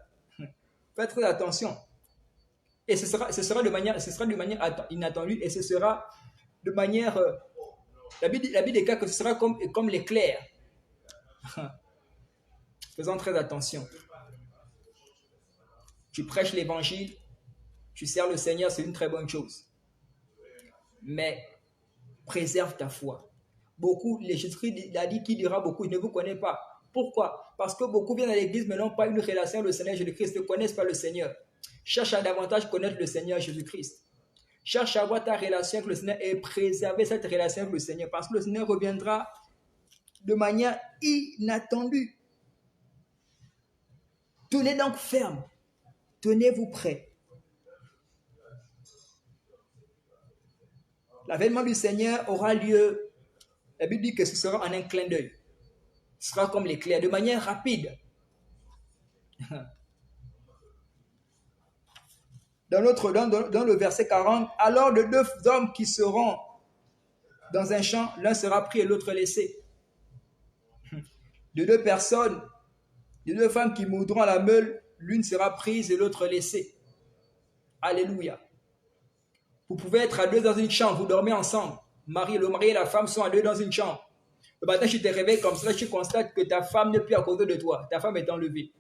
Speaker 2: faites très attention. Et ce sera de manière inattendue et ce sera de manière... la Bible déclare que ce sera comme l'éclair. Faisons très attention. Tu prêches l'évangile, tu sers le Seigneur, c'est une très bonne chose. Mais préserve ta foi. Beaucoup, Jésus-Christ a dit qu'il dira beaucoup, je ne vous connais pas. Pourquoi? Parce que beaucoup viennent à l'église mais n'ont pas une relation avec le Seigneur Jésus-Christ, ne connaissent pas le Seigneur. Cherche à davantage connaître le Seigneur Jésus-Christ. Cherche à avoir ta relation avec le Seigneur et préserver cette relation avec le Seigneur parce que le Seigneur reviendra de manière inattendue. Tenez donc ferme. Tenez-vous prêts. L'avènement du Seigneur aura lieu, la Bible dit que ce sera en un clin d'œil. Ce sera comme l'éclair, de manière rapide. Dans le verset 40, alors de deux hommes qui seront dans un champ, l'un sera pris et l'autre laissé. De deux personnes, de deux femmes qui moudront à la meule, l'une sera prise et l'autre laissée. Alléluia. Vous pouvez être à deux dans une chambre, vous dormez ensemble. Le mari et la femme sont à deux dans une chambre. Le matin, tu te réveilles comme ça, tu constates que ta femme n'est plus à côté de toi. Ta femme est enlevée.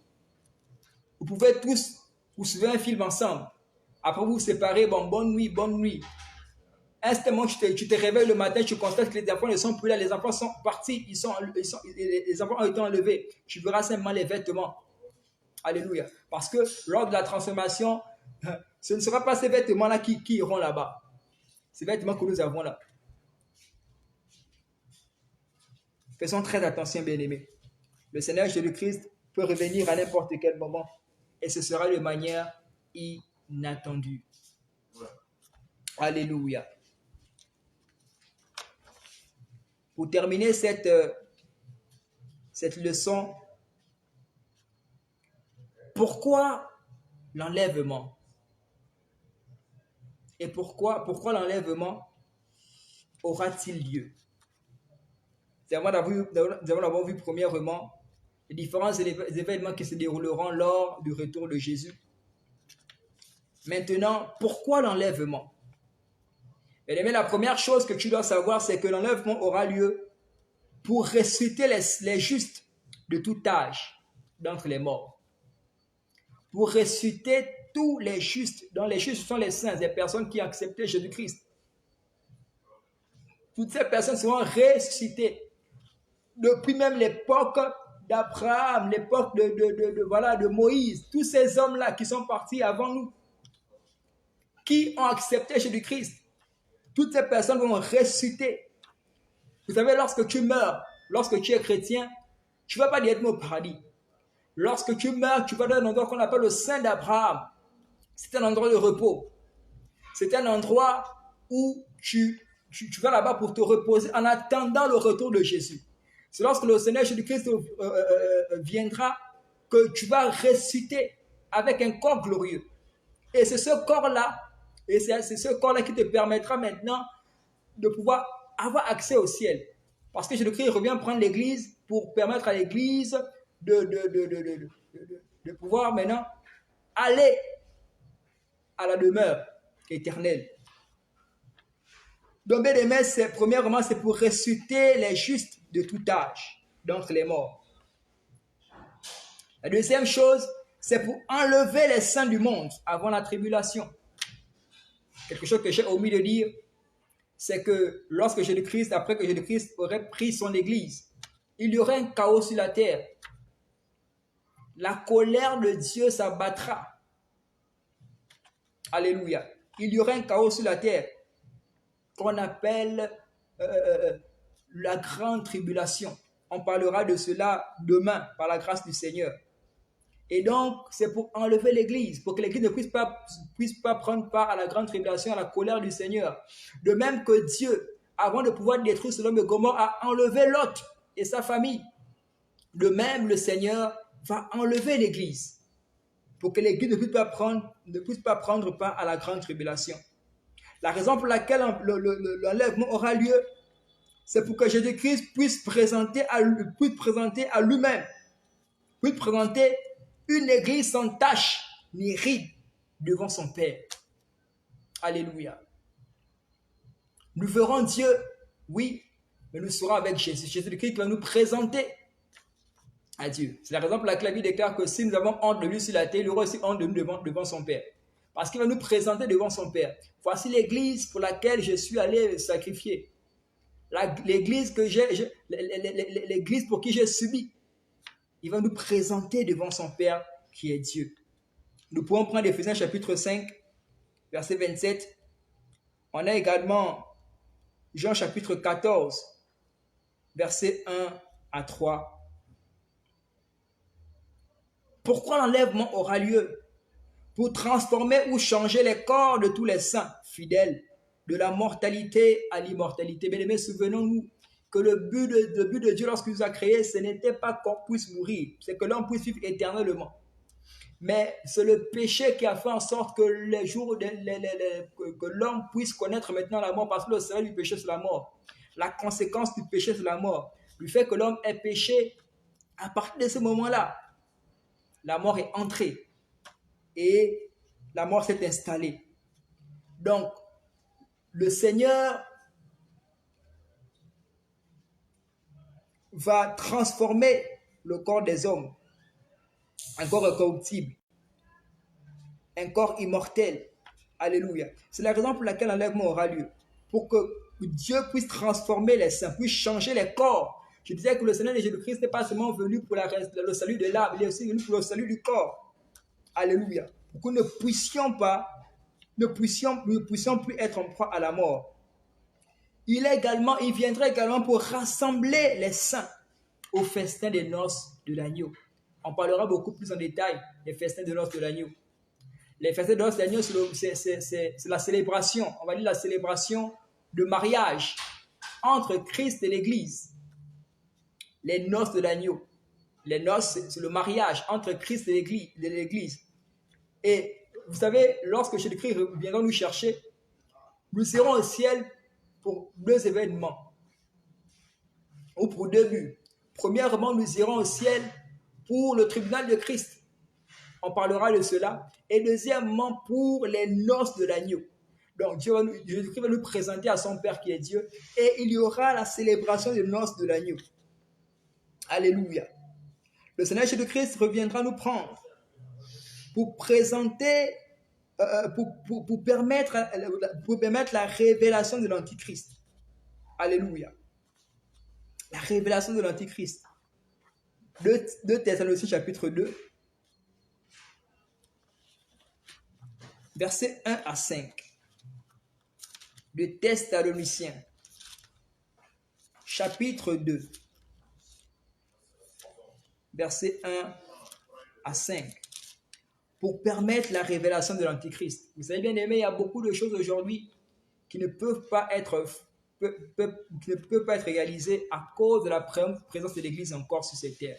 Speaker 2: Vous pouvez tous vous suivez un film ensemble. Après, vous vous séparez, bon, bonne nuit, bonne nuit. Instamment, tu te réveilles le matin, tu constates que les enfants ne sont plus là, les enfants sont partis, les enfants ont été enlevés. Tu verras simplement les vêtements. Alléluia. Parce que lors de la transformation, ce ne sera pas ces vêtements-là qui iront là-bas. Ces vêtements que nous avons là. Faisons très attention, bien-aimés. Le Seigneur Jésus-Christ peut revenir à n'importe quel moment et ce sera de manière inattendue. Alléluia. Pour terminer cette leçon, pourquoi l'enlèvement? Et pourquoi l'enlèvement aura-t-il lieu? Nous avons vu premièrement les différents événements qui se dérouleront lors du retour de Jésus. Maintenant, pourquoi l'enlèvement? Bien-aimé, la première chose que tu dois savoir, c'est que l'enlèvement aura lieu pour ressusciter les justes de tout âge d'entre les morts. Pour ressusciter tous les justes, dont les justes sont les saints, les personnes qui ont accepté Jésus-Christ. Toutes ces personnes seront ressuscitées. Depuis même l'époque d'Abraham, l'époque de Moïse, tous ces hommes-là qui sont partis avant nous, qui ont accepté Jésus-Christ, toutes ces personnes vont ressusciter. Vous savez, lorsque tu meurs, lorsque tu es chrétien, tu ne vas pas directement au paradis. Lorsque tu meurs, tu vas dans un endroit qu'on appelle le sein d'Abraham. C'est un endroit de repos. C'est un endroit où tu vas là-bas pour te reposer en attendant le retour de Jésus. C'est lorsque le Seigneur Jésus-Christ viendra que tu vas ressusciter avec un corps glorieux. Et c'est ce corps-là, qui te permettra maintenant de pouvoir avoir accès au ciel. Parce que Jésus-Christ revient prendre l'Église pour permettre à l'Église de pouvoir maintenant aller à la demeure éternelle. Donc, bien aimé, premièrement, c'est pour ressusciter les justes de tout âge d'entre les morts. La deuxième chose, c'est pour enlever les saints du monde avant la tribulation. Quelque chose que j'ai omis de dire, c'est que lorsque Jésus-Christ, après que Jésus-Christ aurait pris son Église, il y aurait un chaos sur la terre. La colère de Dieu s'abattra. Alléluia. Il y aurait un chaos sur la terre qu'on appelle la grande tribulation. On parlera de cela demain par la grâce du Seigneur. Et donc, c'est pour enlever l'Église, pour que l'Église ne puisse pas prendre part à la grande tribulation, à la colère du Seigneur. De même que Dieu, avant de pouvoir détruire Sodome et Gomorrhe, a enlevé Lot et sa famille. De même, le Seigneur va enlever l'Église, pour que l'Église ne puisse pas prendre part à la grande tribulation. La raison pour laquelle l'enlèvement aura lieu, c'est pour que Jésus-Christ puisse présenter à lui-même, puisse présenter une église sans tache ni ride devant son Père. Alléluia. Nous verrons Dieu, oui, mais nous serons avec Jésus. Jésus-Christ va nous présenter à Dieu. C'est la raison pour laquelle la Bible déclare que si nous avons honte de lui sur la terre, il aura aussi honte de nous devant son Père. Parce qu'il va nous présenter devant son Père. Voici l'église pour laquelle je suis allé sacrifier. L'église pour qui j'ai subi. Il va nous présenter devant son Père qui est Dieu. Nous pouvons prendre Éphésiens chapitre 5, verset 27. On a également Jean chapitre 14, verset 1 à 3. Pourquoi l'enlèvement aura lieu? Pour transformer ou changer les corps de tous les saints fidèles, de la mortalité à l'immortalité. Bien aimés, souvenons-nous que le but de Dieu lorsqu'il nous a créés, ce n'était pas qu'on puisse mourir, c'est que l'homme puisse vivre éternellement. Mais c'est le péché qui a fait en sorte que que l'homme puisse connaître maintenant la mort, parce que le salaire du péché c'est la mort. La conséquence du péché c'est la mort. Le fait que l'homme ait péché, à partir de ce moment-là, la mort est entrée et la mort s'est installée. Donc, le Seigneur va transformer le corps des hommes, un corps incorruptible, un corps immortel. Alléluia. C'est la raison pour laquelle l'enlèvement aura lieu. Pour que Dieu puisse transformer les saints, puisse changer les corps. Je disais que le Seigneur de Jésus-Christ n'est pas seulement venu pour le salut de l'âme, il est aussi venu pour le salut du corps. Alléluia. Pour que nous ne puissions plus être en proie à la mort. Il viendra également pour rassembler les saints au festin des noces de l'agneau. On parlera beaucoup plus en détail des festins des noces de l'agneau. Les festins des noces de l'agneau, c'est la célébration, on va dire la célébration de mariage entre Christ et l'Église. Les noces de l'agneau. Les noces, c'est le mariage entre Christ et l'Église. Et vous savez, lorsque Jésus-Christ viendra nous chercher, nous serons au ciel pour deux événements, ou pour deux buts. Premièrement, nous irons au ciel pour le tribunal de Christ. On parlera de cela. Et deuxièmement, pour les noces de l'agneau. Donc, Jésus-Christ va nous présenter à son Père qui est Dieu. Et il y aura la célébration des noces de l'agneau. Alléluia. Le Seigneur Jésus-Christ reviendra nous prendre pour présenter, pour permettre la révélation de l'Antichrist. Alléluia. La révélation de l'Antichrist. 2 Thessaloniciens chapitre 2, versets 1 à 5. 2 Thessaloniciens chapitre 2, versets 1 à 5. Pour permettre la révélation de l'Antichrist. Vous savez bien aimé, il y a beaucoup de choses aujourd'hui qui ne peuvent pas être réalisées à cause de la présence de l'Église encore sur cette terre.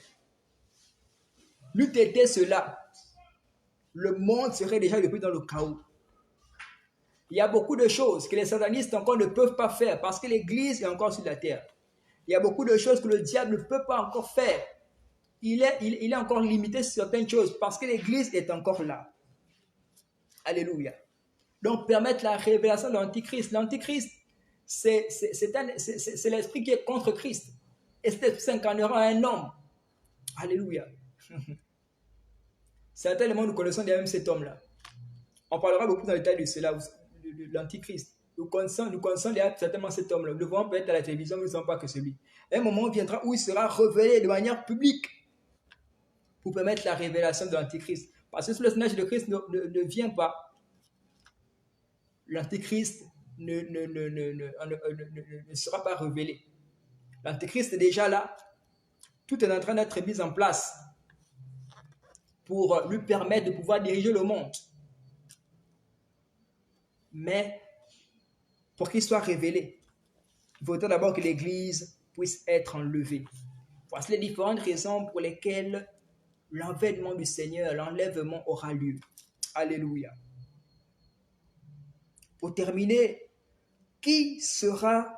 Speaker 2: N'eût été cela, le monde serait déjà depuis dans le chaos. Il y a beaucoup de choses que les satanistes encore ne peuvent pas faire parce que l'Église est encore sur la terre. Il y a beaucoup de choses que le diable ne peut pas encore faire. Il est encore limité sur certaines choses parce que l'Église est encore là. Alléluia. Donc, permettre la révélation de l'Antichrist. L'Antichrist, c'est l'esprit qui est contre Christ. Et cet esprit s'incarnera en un homme. Alléluia. Certainement, nous connaissons déjà même cet homme-là. On parlera beaucoup dans le détail de cela, de l'Antichrist. Nous connaissons déjà certainement cet homme-là. Nous le voyons peut-être à la télévision, mais nous ne savons pas que c'est lui. Un moment viendra où il sera révélé de manière publique pour permettre la révélation de l'Antichrist. Parce que si le Seigneur Jésus-Christ ne vient pas, l'Antichrist ne sera pas révélé. L'Antichrist est déjà là. Tout est en train d'être mis en place pour lui permettre de pouvoir diriger le monde. Mais pour qu'il soit révélé, il faudrait d'abord que l'Église puisse être enlevée. Voici les différentes raisons pour lesquelles l'enlèvement du Seigneur, l'enlèvement aura lieu. Alléluia. Pour terminer, qui sera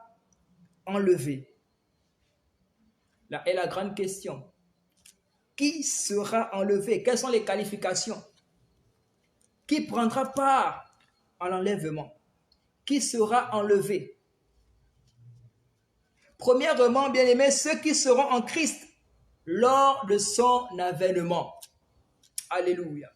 Speaker 2: enlevé? Là est la grande question. Qui sera enlevé? Quelles sont les qualifications? Qui prendra part à l'enlèvement? Qui sera enlevé? Premièrement, bien-aimés, ceux qui seront en Christ lors de son avènement. Alléluia.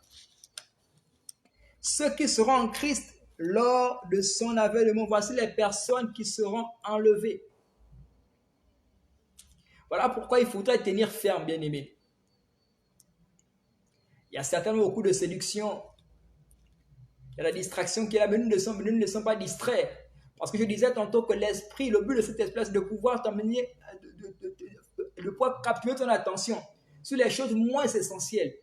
Speaker 2: Ceux qui seront en Christ lors de son avènement. Voici les personnes qui seront enlevées. Voilà pourquoi il faudrait tenir ferme, bien-aimés. Il y a certainement beaucoup de séduction. Il y a la distraction qui est là, mais nous ne sommes pas distraits. Parce que je disais tantôt que l'esprit, le but de cet esprit, c'est de pouvoir t'amener, de pouvoir capturer ton attention sur les choses moins essentielles,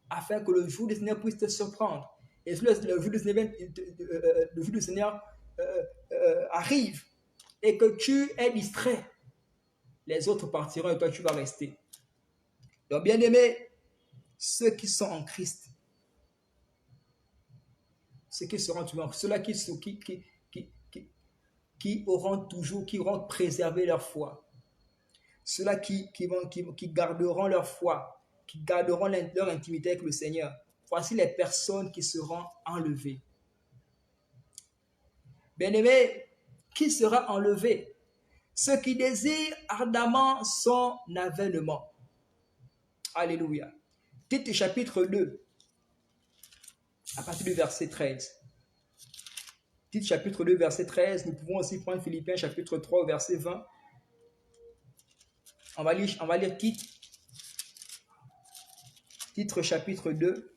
Speaker 2: afin que le jour du Seigneur puisse te surprendre. Et si le jour du Seigneur arrive et que tu es distrait, les autres partiront et toi tu vas rester. Donc bien aimé, ceux qui sont en Christ, ceux qui seront toujours, ceux-là qui auront préservé leur foi, ceux-là qui garderont leur foi, qui garderont leur intimité avec le Seigneur. Voici les personnes qui seront enlevées. Bien-aimés, qui sera enlevé? Ceux qui désirent ardemment son avènement. Alléluia. Tite chapitre 2, à partir du verset 13. Tite chapitre 2, verset 13. Nous pouvons aussi prendre Philippiens chapitre 3, verset 20. On va lire Tite. Titre chapitre 2.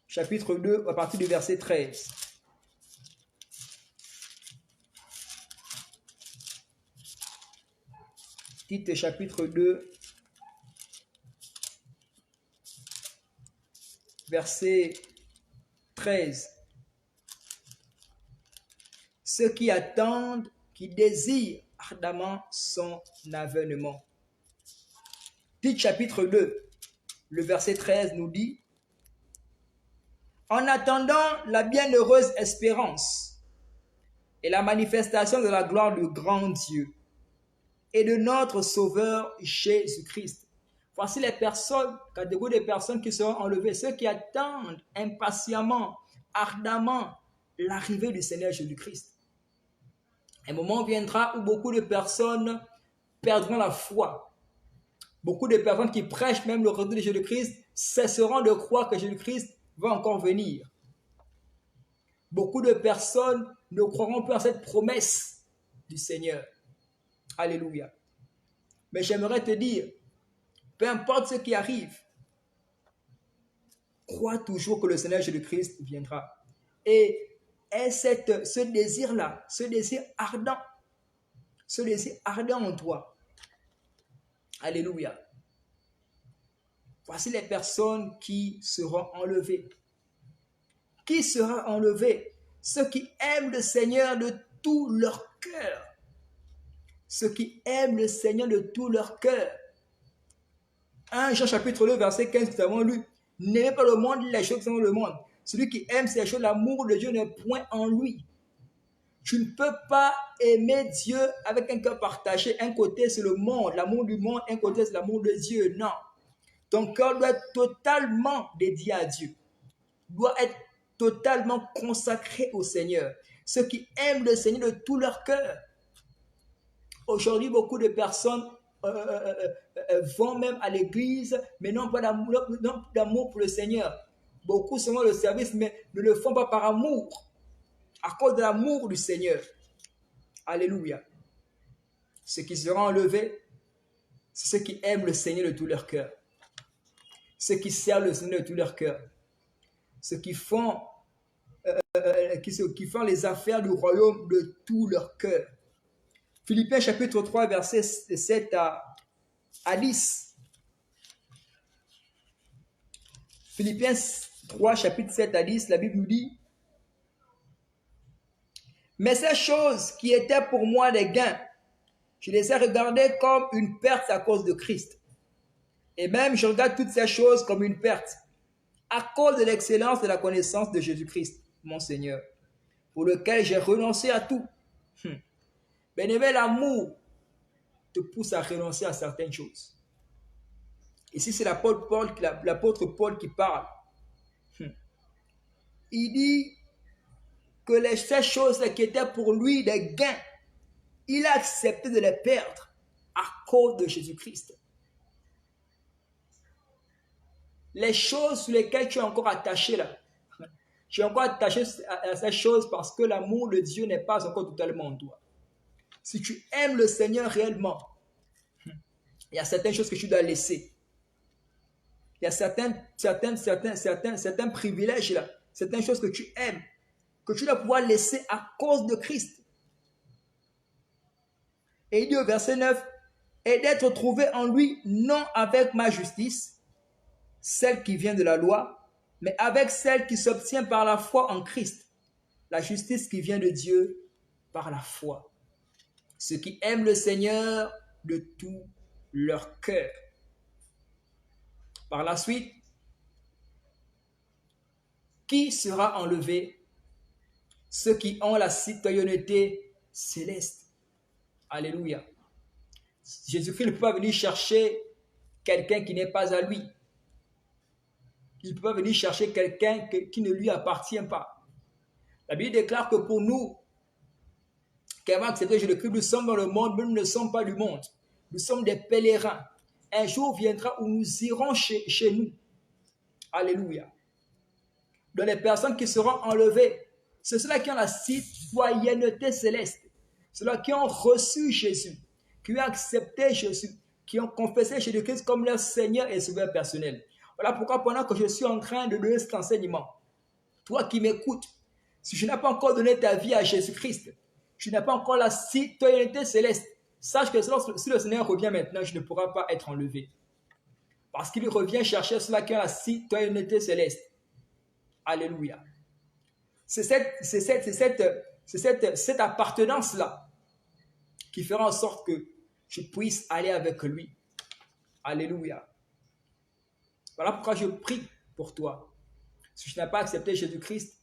Speaker 2: Chapitre 2, à partir du verset 13. Tite chapitre 2, verset 13. Ceux qui attendent, qui désirent ardemment son avènement. Tite chapitre 2, le verset 13 nous dit: en attendant la bienheureuse espérance et la manifestation de la gloire du grand Dieu et de notre Sauveur Jésus-Christ. Voici les personnes, catégorie de personnes qui seront enlevées, ceux qui attendent impatiemment, ardemment l'arrivée du Seigneur Jésus-Christ. Un moment viendra où beaucoup de personnes perdront la foi. Beaucoup de personnes qui prêchent même le retour de Jésus-Christ cesseront de croire que Jésus-Christ va encore venir. Beaucoup de personnes ne croiront plus à cette promesse du Seigneur. Alléluia. Mais j'aimerais te dire, peu importe ce qui arrive, crois toujours que le Seigneur Jésus-Christ viendra. Et ce désir-là, ce désir ardent en toi. Alléluia. Voici les personnes qui seront enlevées. Qui sera enlevé? Ceux qui aiment le Seigneur de tout leur cœur. Ceux qui aiment le Seigneur de tout leur cœur. 1 Jean chapitre 2, verset 15, nous avons lu: n'aimez pas le monde, les choses qui sont dans le monde. Celui qui aime ces choses, l'amour de Dieu n'est point en lui. Tu ne peux pas aimer Dieu avec un cœur partagé. Un côté, c'est le monde, l'amour du monde. Un côté, c'est l'amour de Dieu. Non. Ton cœur doit être totalement dédié à Dieu. Doit être totalement consacré au Seigneur. Ceux qui aiment le Seigneur de tout leur cœur. Aujourd'hui, beaucoup de personnes vont même à l'église, mais n'ont pas d'amour pour le Seigneur. Beaucoup sont le service, mais ne le font pas par amour, à cause de l'amour du Seigneur. Alléluia. Ceux qui seront enlevés, c'est ceux qui aiment le Seigneur de tout leur cœur. Ceux qui servent le Seigneur de tout leur cœur. Ceux qui font les affaires du royaume de tout leur cœur. Philippiens chapitre 3, verset 7 à 10. Philippiens 3, chapitre 7 à 10, la Bible nous dit: mais ces choses qui étaient pour moi des gains, je les ai regardées comme une perte à cause de Christ. Et même je regarde toutes ces choses comme une perte à cause de l'excellence de la connaissance de Jésus-Christ, mon Seigneur, pour lequel j'ai renoncé à tout. Bien-aimé, l'amour te pousse à renoncer à certaines choses. Ici, c'est l'apôtre Paul qui parle. Il dit que ces choses qui étaient pour lui des gains, il a accepté de les perdre à cause de Jésus-Christ. Les choses sur lesquelles tu es encore attaché là, tu es encore attaché à ces choses parce que l'amour de Dieu n'est pas encore totalement en toi. Si tu aimes le Seigneur réellement, il y a certaines choses que tu dois laisser. Il y a certains privilèges là, certaines choses que tu aimes, que tu dois pouvoir laisser à cause de Christ. Et il dit au verset 9, et d'être trouvé en lui, non avec ma justice, celle qui vient de la loi, mais avec celle qui s'obtient par la foi en Christ, la justice qui vient de Dieu par la foi. Ceux qui aiment le Seigneur de tout leur cœur. Par la suite, qui sera enlevé? Ceux qui ont la citoyenneté céleste. Alléluia. Jésus-Christ ne peut pas venir chercher quelqu'un qui n'est pas à lui. Il ne peut pas venir chercher quelqu'un qui ne lui appartient pas. La Bible déclare que pour nous, qui avons accepté Jésus-Christ, nous sommes dans le monde, mais nous ne sommes pas du monde. Nous sommes des pèlerins. Un jour viendra où nous irons chez nous. Alléluia. Donc les personnes qui seront enlevées, c'est ceux-là qui ont la citoyenneté céleste. Ceux-là qui ont reçu Jésus, qui ont accepté Jésus, qui ont confessé Jésus-Christ comme leur Seigneur et Sauveur personnel. Voilà pourquoi pendant que je suis en train de donner cet enseignement, toi qui m'écoutes, si je n'ai pas encore donné ta vie à Jésus-Christ, tu n'as pas encore la citoyenneté céleste, sache que si le Seigneur revient maintenant, je ne pourrai pas être enlevé. Parce qu'il revient chercher ceux-là qui ont la citoyenneté céleste. Alléluia. C'est cette appartenance-là qui fera en sorte que je puisse aller avec lui. Alléluia. Voilà pourquoi je prie pour toi. Si tu n'as pas accepté Jésus-Christ,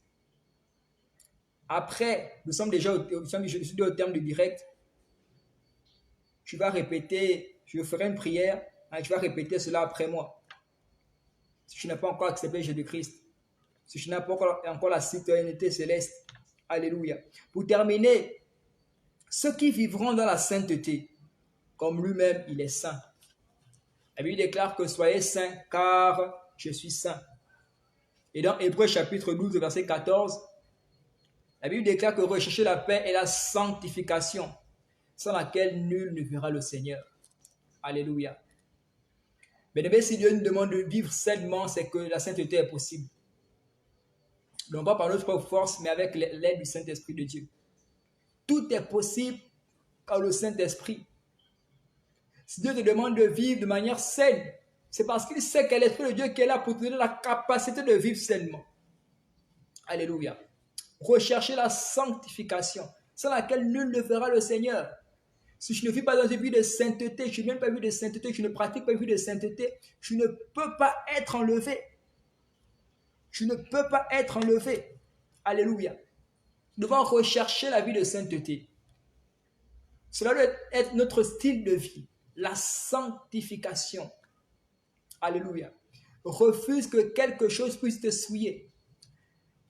Speaker 2: après, je suis au terme du direct, tu vas répéter, je ferai une prière, et tu vas répéter cela après moi. Si tu n'as pas encore accepté Jésus-Christ, si tu n'as pas encore la citoyenneté céleste, alléluia. Pour terminer, ceux qui vivront dans la sainteté, comme lui-même, il est saint. La Bible déclare que soyez saints, car je suis saint. Et dans Hébreux chapitre 12, verset 14, la Bible déclare que rechercher la paix et la sanctification, sans laquelle nul ne verra le Seigneur. Alléluia. Mais si Dieu nous demande de vivre sainement, c'est que la sainteté est possible. Non pas par notre propre force, mais avec l'aide du Saint-Esprit de Dieu. Tout est possible par le Saint-Esprit. Si Dieu te demande de vivre de manière saine, c'est parce qu'il sait qu'est l'Esprit de Dieu qui est là pour te donner la capacité de vivre sainement. Alléluia. Rechercher la sanctification, sans laquelle nul ne verra le Seigneur. Si je ne vis pas dans une vie de sainteté, je n'ai même pas une vie de sainteté, je ne pratique pas une vie de sainteté, je ne peux pas être enlevé. Je ne peux pas être enlevé. Alléluia. Nous devons rechercher la vie de sainteté. Cela doit être notre style de vie. La sanctification. Alléluia. Refuse que quelque chose puisse te souiller.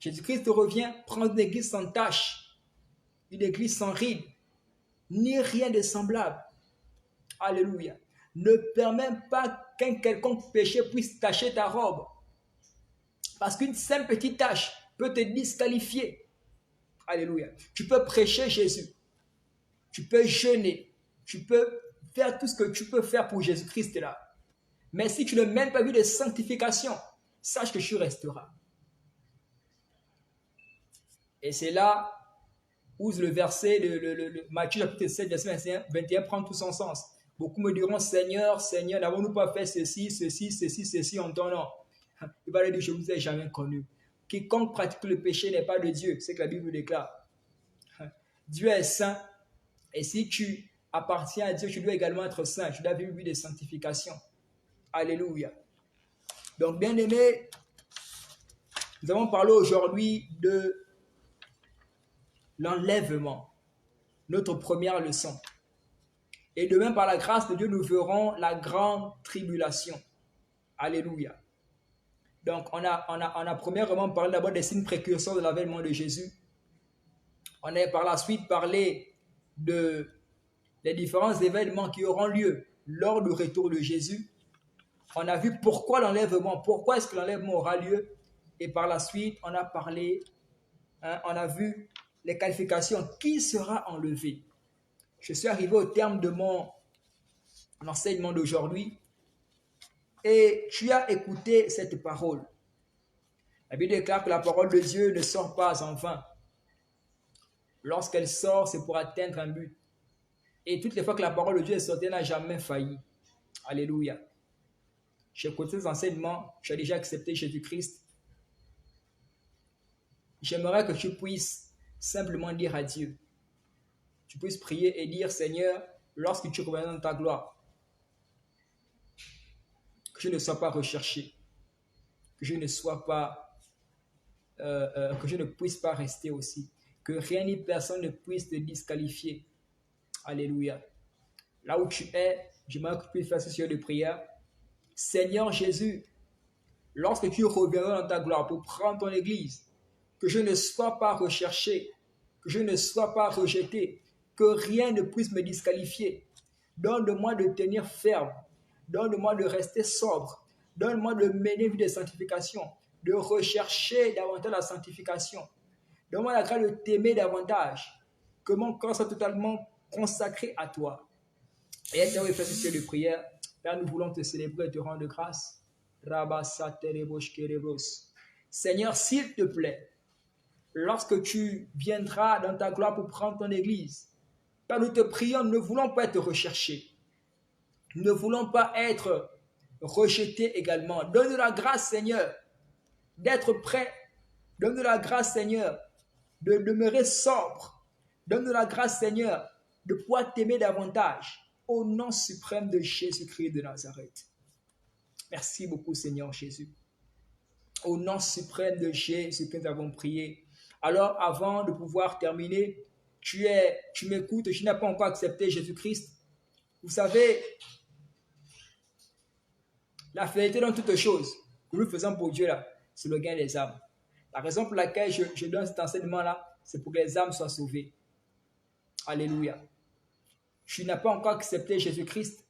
Speaker 2: Jésus-Christ revient prendre une église sans tache, une église sans ride, ni rien de semblable. Alléluia. Ne permets pas qu'un quelconque péché puisse tacher ta robe. Parce qu'une simple petite tache peut te disqualifier. Alléluia. Tu peux prêcher Jésus. Tu peux jeûner. Tu peux faire tout ce que tu peux faire pour Jésus-Christ là. Mais si tu ne mènes pas une vie de sanctification, sache que tu resteras. Et c'est là où le verset de Matthieu chapitre 7, verset 21 prend tout son sens. Beaucoup me diront, Seigneur, Seigneur, n'avons-nous pas fait ceci en ton nom? Il va leur dire, je ne vous ai jamais connu. Quiconque pratique le péché n'est pas de Dieu. C'est que la Bible déclare. Dieu est saint. Et si tu appartiens à Dieu, tu dois également être saint. Tu dois vivre une vie de sanctification. Alléluia. Donc, bien aimés, nous avons parlé aujourd'hui de l'enlèvement, notre première leçon. Et demain, par la grâce de Dieu, nous verrons la grande tribulation. Alléluia. Donc, on a premièrement parlé d'abord des signes précurseurs de l'avènement de Jésus. On a par la suite parlé des différents événements qui auront lieu lors du retour de Jésus. On a vu pourquoi l'enlèvement, pourquoi est-ce que l'enlèvement aura lieu. Et par la suite, on a parlé, on a vu les qualifications. Qui sera enlevé? Je suis arrivé au terme de mon enseignement d'aujourd'hui. Et tu as écouté cette parole. La Bible déclare que la parole de Dieu ne sort pas en vain. Lorsqu'elle sort, c'est pour atteindre un but. Et toutes les fois que la parole de Dieu est sortie, elle n'a jamais failli. Alléluia. J'ai écouté ces enseignements, tu as déjà accepté Jésus-Christ. J'aimerais que tu puisses simplement dire à Dieu. Tu puisses prier et dire, Seigneur, lorsque tu reviendras dans ta gloire, que je ne sois pas recherché, que je ne sois pas, que je ne puisse pas rester aussi, que rien ni personne ne puisse te disqualifier. Alléluia. Là où tu es, j'aimerais que tu puisses faire ce sujet de prière. Seigneur Jésus, lorsque tu reviendras dans ta gloire pour prendre ton église, que je ne sois pas recherché, que je ne sois pas rejeté, que rien ne puisse me disqualifier. Donne-moi de tenir ferme. Donne-moi de rester sobre. Donne-moi de mener une vie de sanctification, de rechercher davantage la sanctification. Donne-moi la grâce de t'aimer davantage, que mon corps soit totalement consacré à toi. Et est-ce que vous faites ce sujet de prière? Là, nous voulons te célébrer et te rendre grâce. Seigneur, s'il te plaît, lorsque tu viendras dans ta gloire pour prendre ton église, Père, nous te prions, nous ne voulons pas être recherchés. Nous ne voulons pas être rejetés également. Donne-nous la grâce, Seigneur, d'être prêts. Donne-nous la grâce, Seigneur, de demeurer sobre. Donne-nous la grâce, Seigneur, de pouvoir t'aimer davantage. Au nom suprême de Jésus-Christ de Nazareth. Merci beaucoup, Seigneur Jésus. Au nom suprême de Jésus que nous avons prié. Alors, avant de pouvoir terminer, tu m'écoutes, tu n'as pas encore accepté Jésus-Christ. Vous savez, la fidélité dans toutes choses que nous faisons pour Dieu, là, c'est le gain des âmes. La raison pour laquelle je donne cet enseignement-là, c'est pour que les âmes soient sauvées. Alléluia. Tu n'as pas encore accepté Jésus-Christ.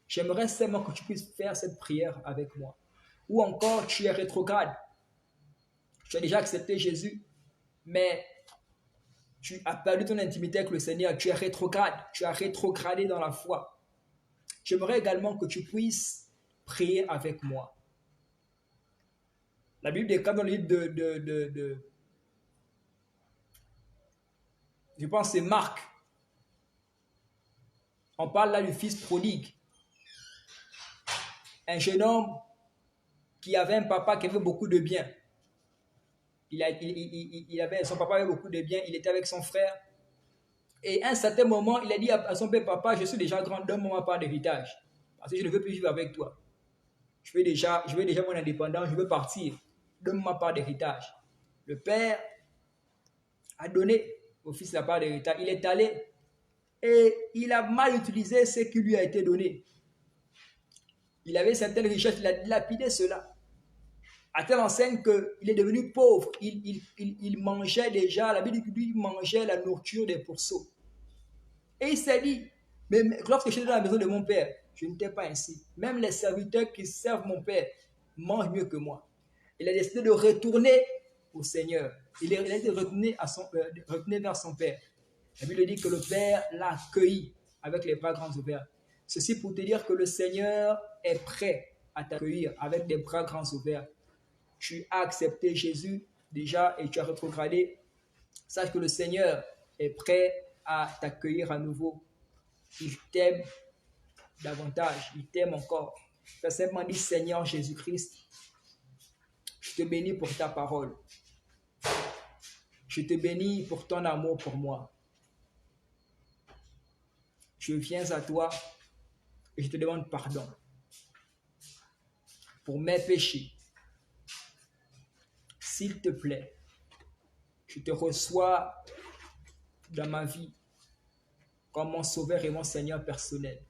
Speaker 2: J'aimerais seulement que tu puisses faire cette prière avec moi. Ou encore, tu es rétrograde. Tu as déjà accepté Jésus, mais tu as perdu ton intimité avec le Seigneur. Tu es rétrograde. Tu as rétrogradé dans la foi. J'aimerais également que tu puisses prier avec moi. La Bible déclare dans le livre je pense que c'est Marc. On parle là du fils prodigue. Un jeune homme qui avait un papa qui avait beaucoup de biens. Son papa avait beaucoup de biens, il était avec son frère. Et à un certain moment, il a dit à son père, papa, je suis déjà grand, donne-moi ma part d'héritage. Parce que je ne veux plus vivre avec toi. Je veux déjà mon indépendance, je veux partir. Donne-moi ma part d'héritage. Le père a donné au fils la part d'héritage. Il est allé et il a mal utilisé ce qui lui a été donné. Il avait certaines richesses, il a dilapidé cela. À telle enseigne qu'il est devenu pauvre. Il mangeait déjà, la Bible dit qu'il mangeait la nourriture des pourceaux. Et il s'est dit, mais lorsque j'étais dans la maison de mon père, je n'étais pas ainsi. Même les serviteurs qui servent mon père mangent mieux que moi. Il a décidé de retourner au Seigneur. Il a été retourné vers son père. La Bible dit que le père l'a accueilli avec les bras grands ouverts. Ceci pour te dire que le Seigneur est prêt à t'accueillir avec des bras grands ouverts. Tu as accepté Jésus déjà et tu as rétrogradé. Sache que le Seigneur est prêt à t'accueillir à nouveau. Il t'aime davantage. Il t'aime encore. Tu as simplement dit, Seigneur Jésus-Christ, je te bénis pour ta parole. Je te bénis pour ton amour pour moi. Je viens à toi et je te demande pardon pour mes péchés. S'il te plaît, je te reçois dans ma vie comme mon sauveur et mon Seigneur personnel.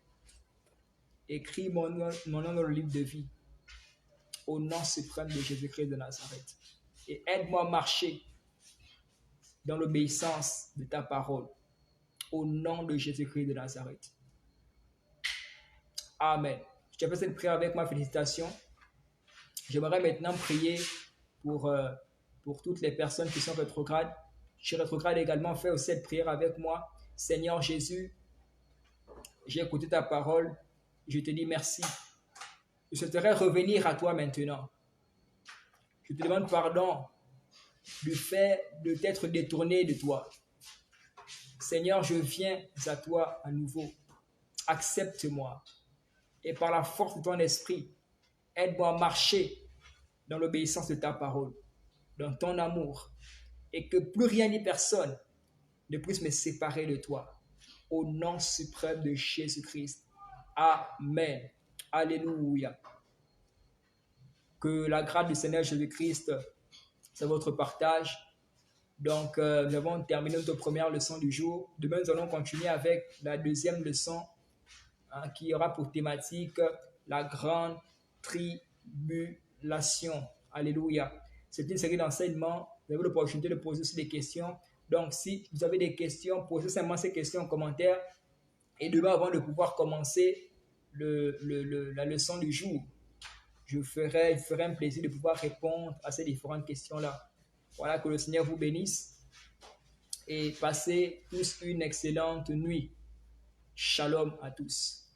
Speaker 2: Écris mon nom dans le livre de vie au nom suprême de Jésus-Christ de Nazareth. Et aide-moi à marcher dans l'obéissance de ta parole au nom de Jésus-Christ de Nazareth. Amen. Tu as fait cette prière avec ma félicitation. J'aimerais maintenant prier pour toutes les personnes qui sont rétrogrades. Je suis rétrograde également. Fais aussi cette prière avec moi. Seigneur Jésus, j'ai écouté ta parole. Je te dis merci. Je souhaiterais revenir à toi maintenant. Je te demande pardon du fait de t'être détourné de toi. Seigneur, je viens à toi à nouveau. Accepte-moi. Et par la force de ton esprit, aide-moi à marcher dans l'obéissance de ta parole, dans ton amour, et que plus rien ni personne ne puisse me séparer de toi. Au nom suprême de Jésus-Christ. Amen. Alléluia. Que la grâce du Seigneur Jésus-Christ, c'est votre partage. Donc, nous avons terminé notre première leçon du jour. Demain, nous allons continuer avec la deuxième leçon qui aura pour thématique la grande tribulation. Alléluia. C'est une série d'enseignements. Vous avez l'opportunité de poser aussi des questions. Donc, si vous avez des questions, posez simplement ces questions en commentaire. Et demain, avant de pouvoir commencer la leçon du jour, je ferai un plaisir de pouvoir répondre à ces différentes questions-là. Voilà, que le Seigneur vous bénisse et passez tous une excellente nuit. Shalom à tous.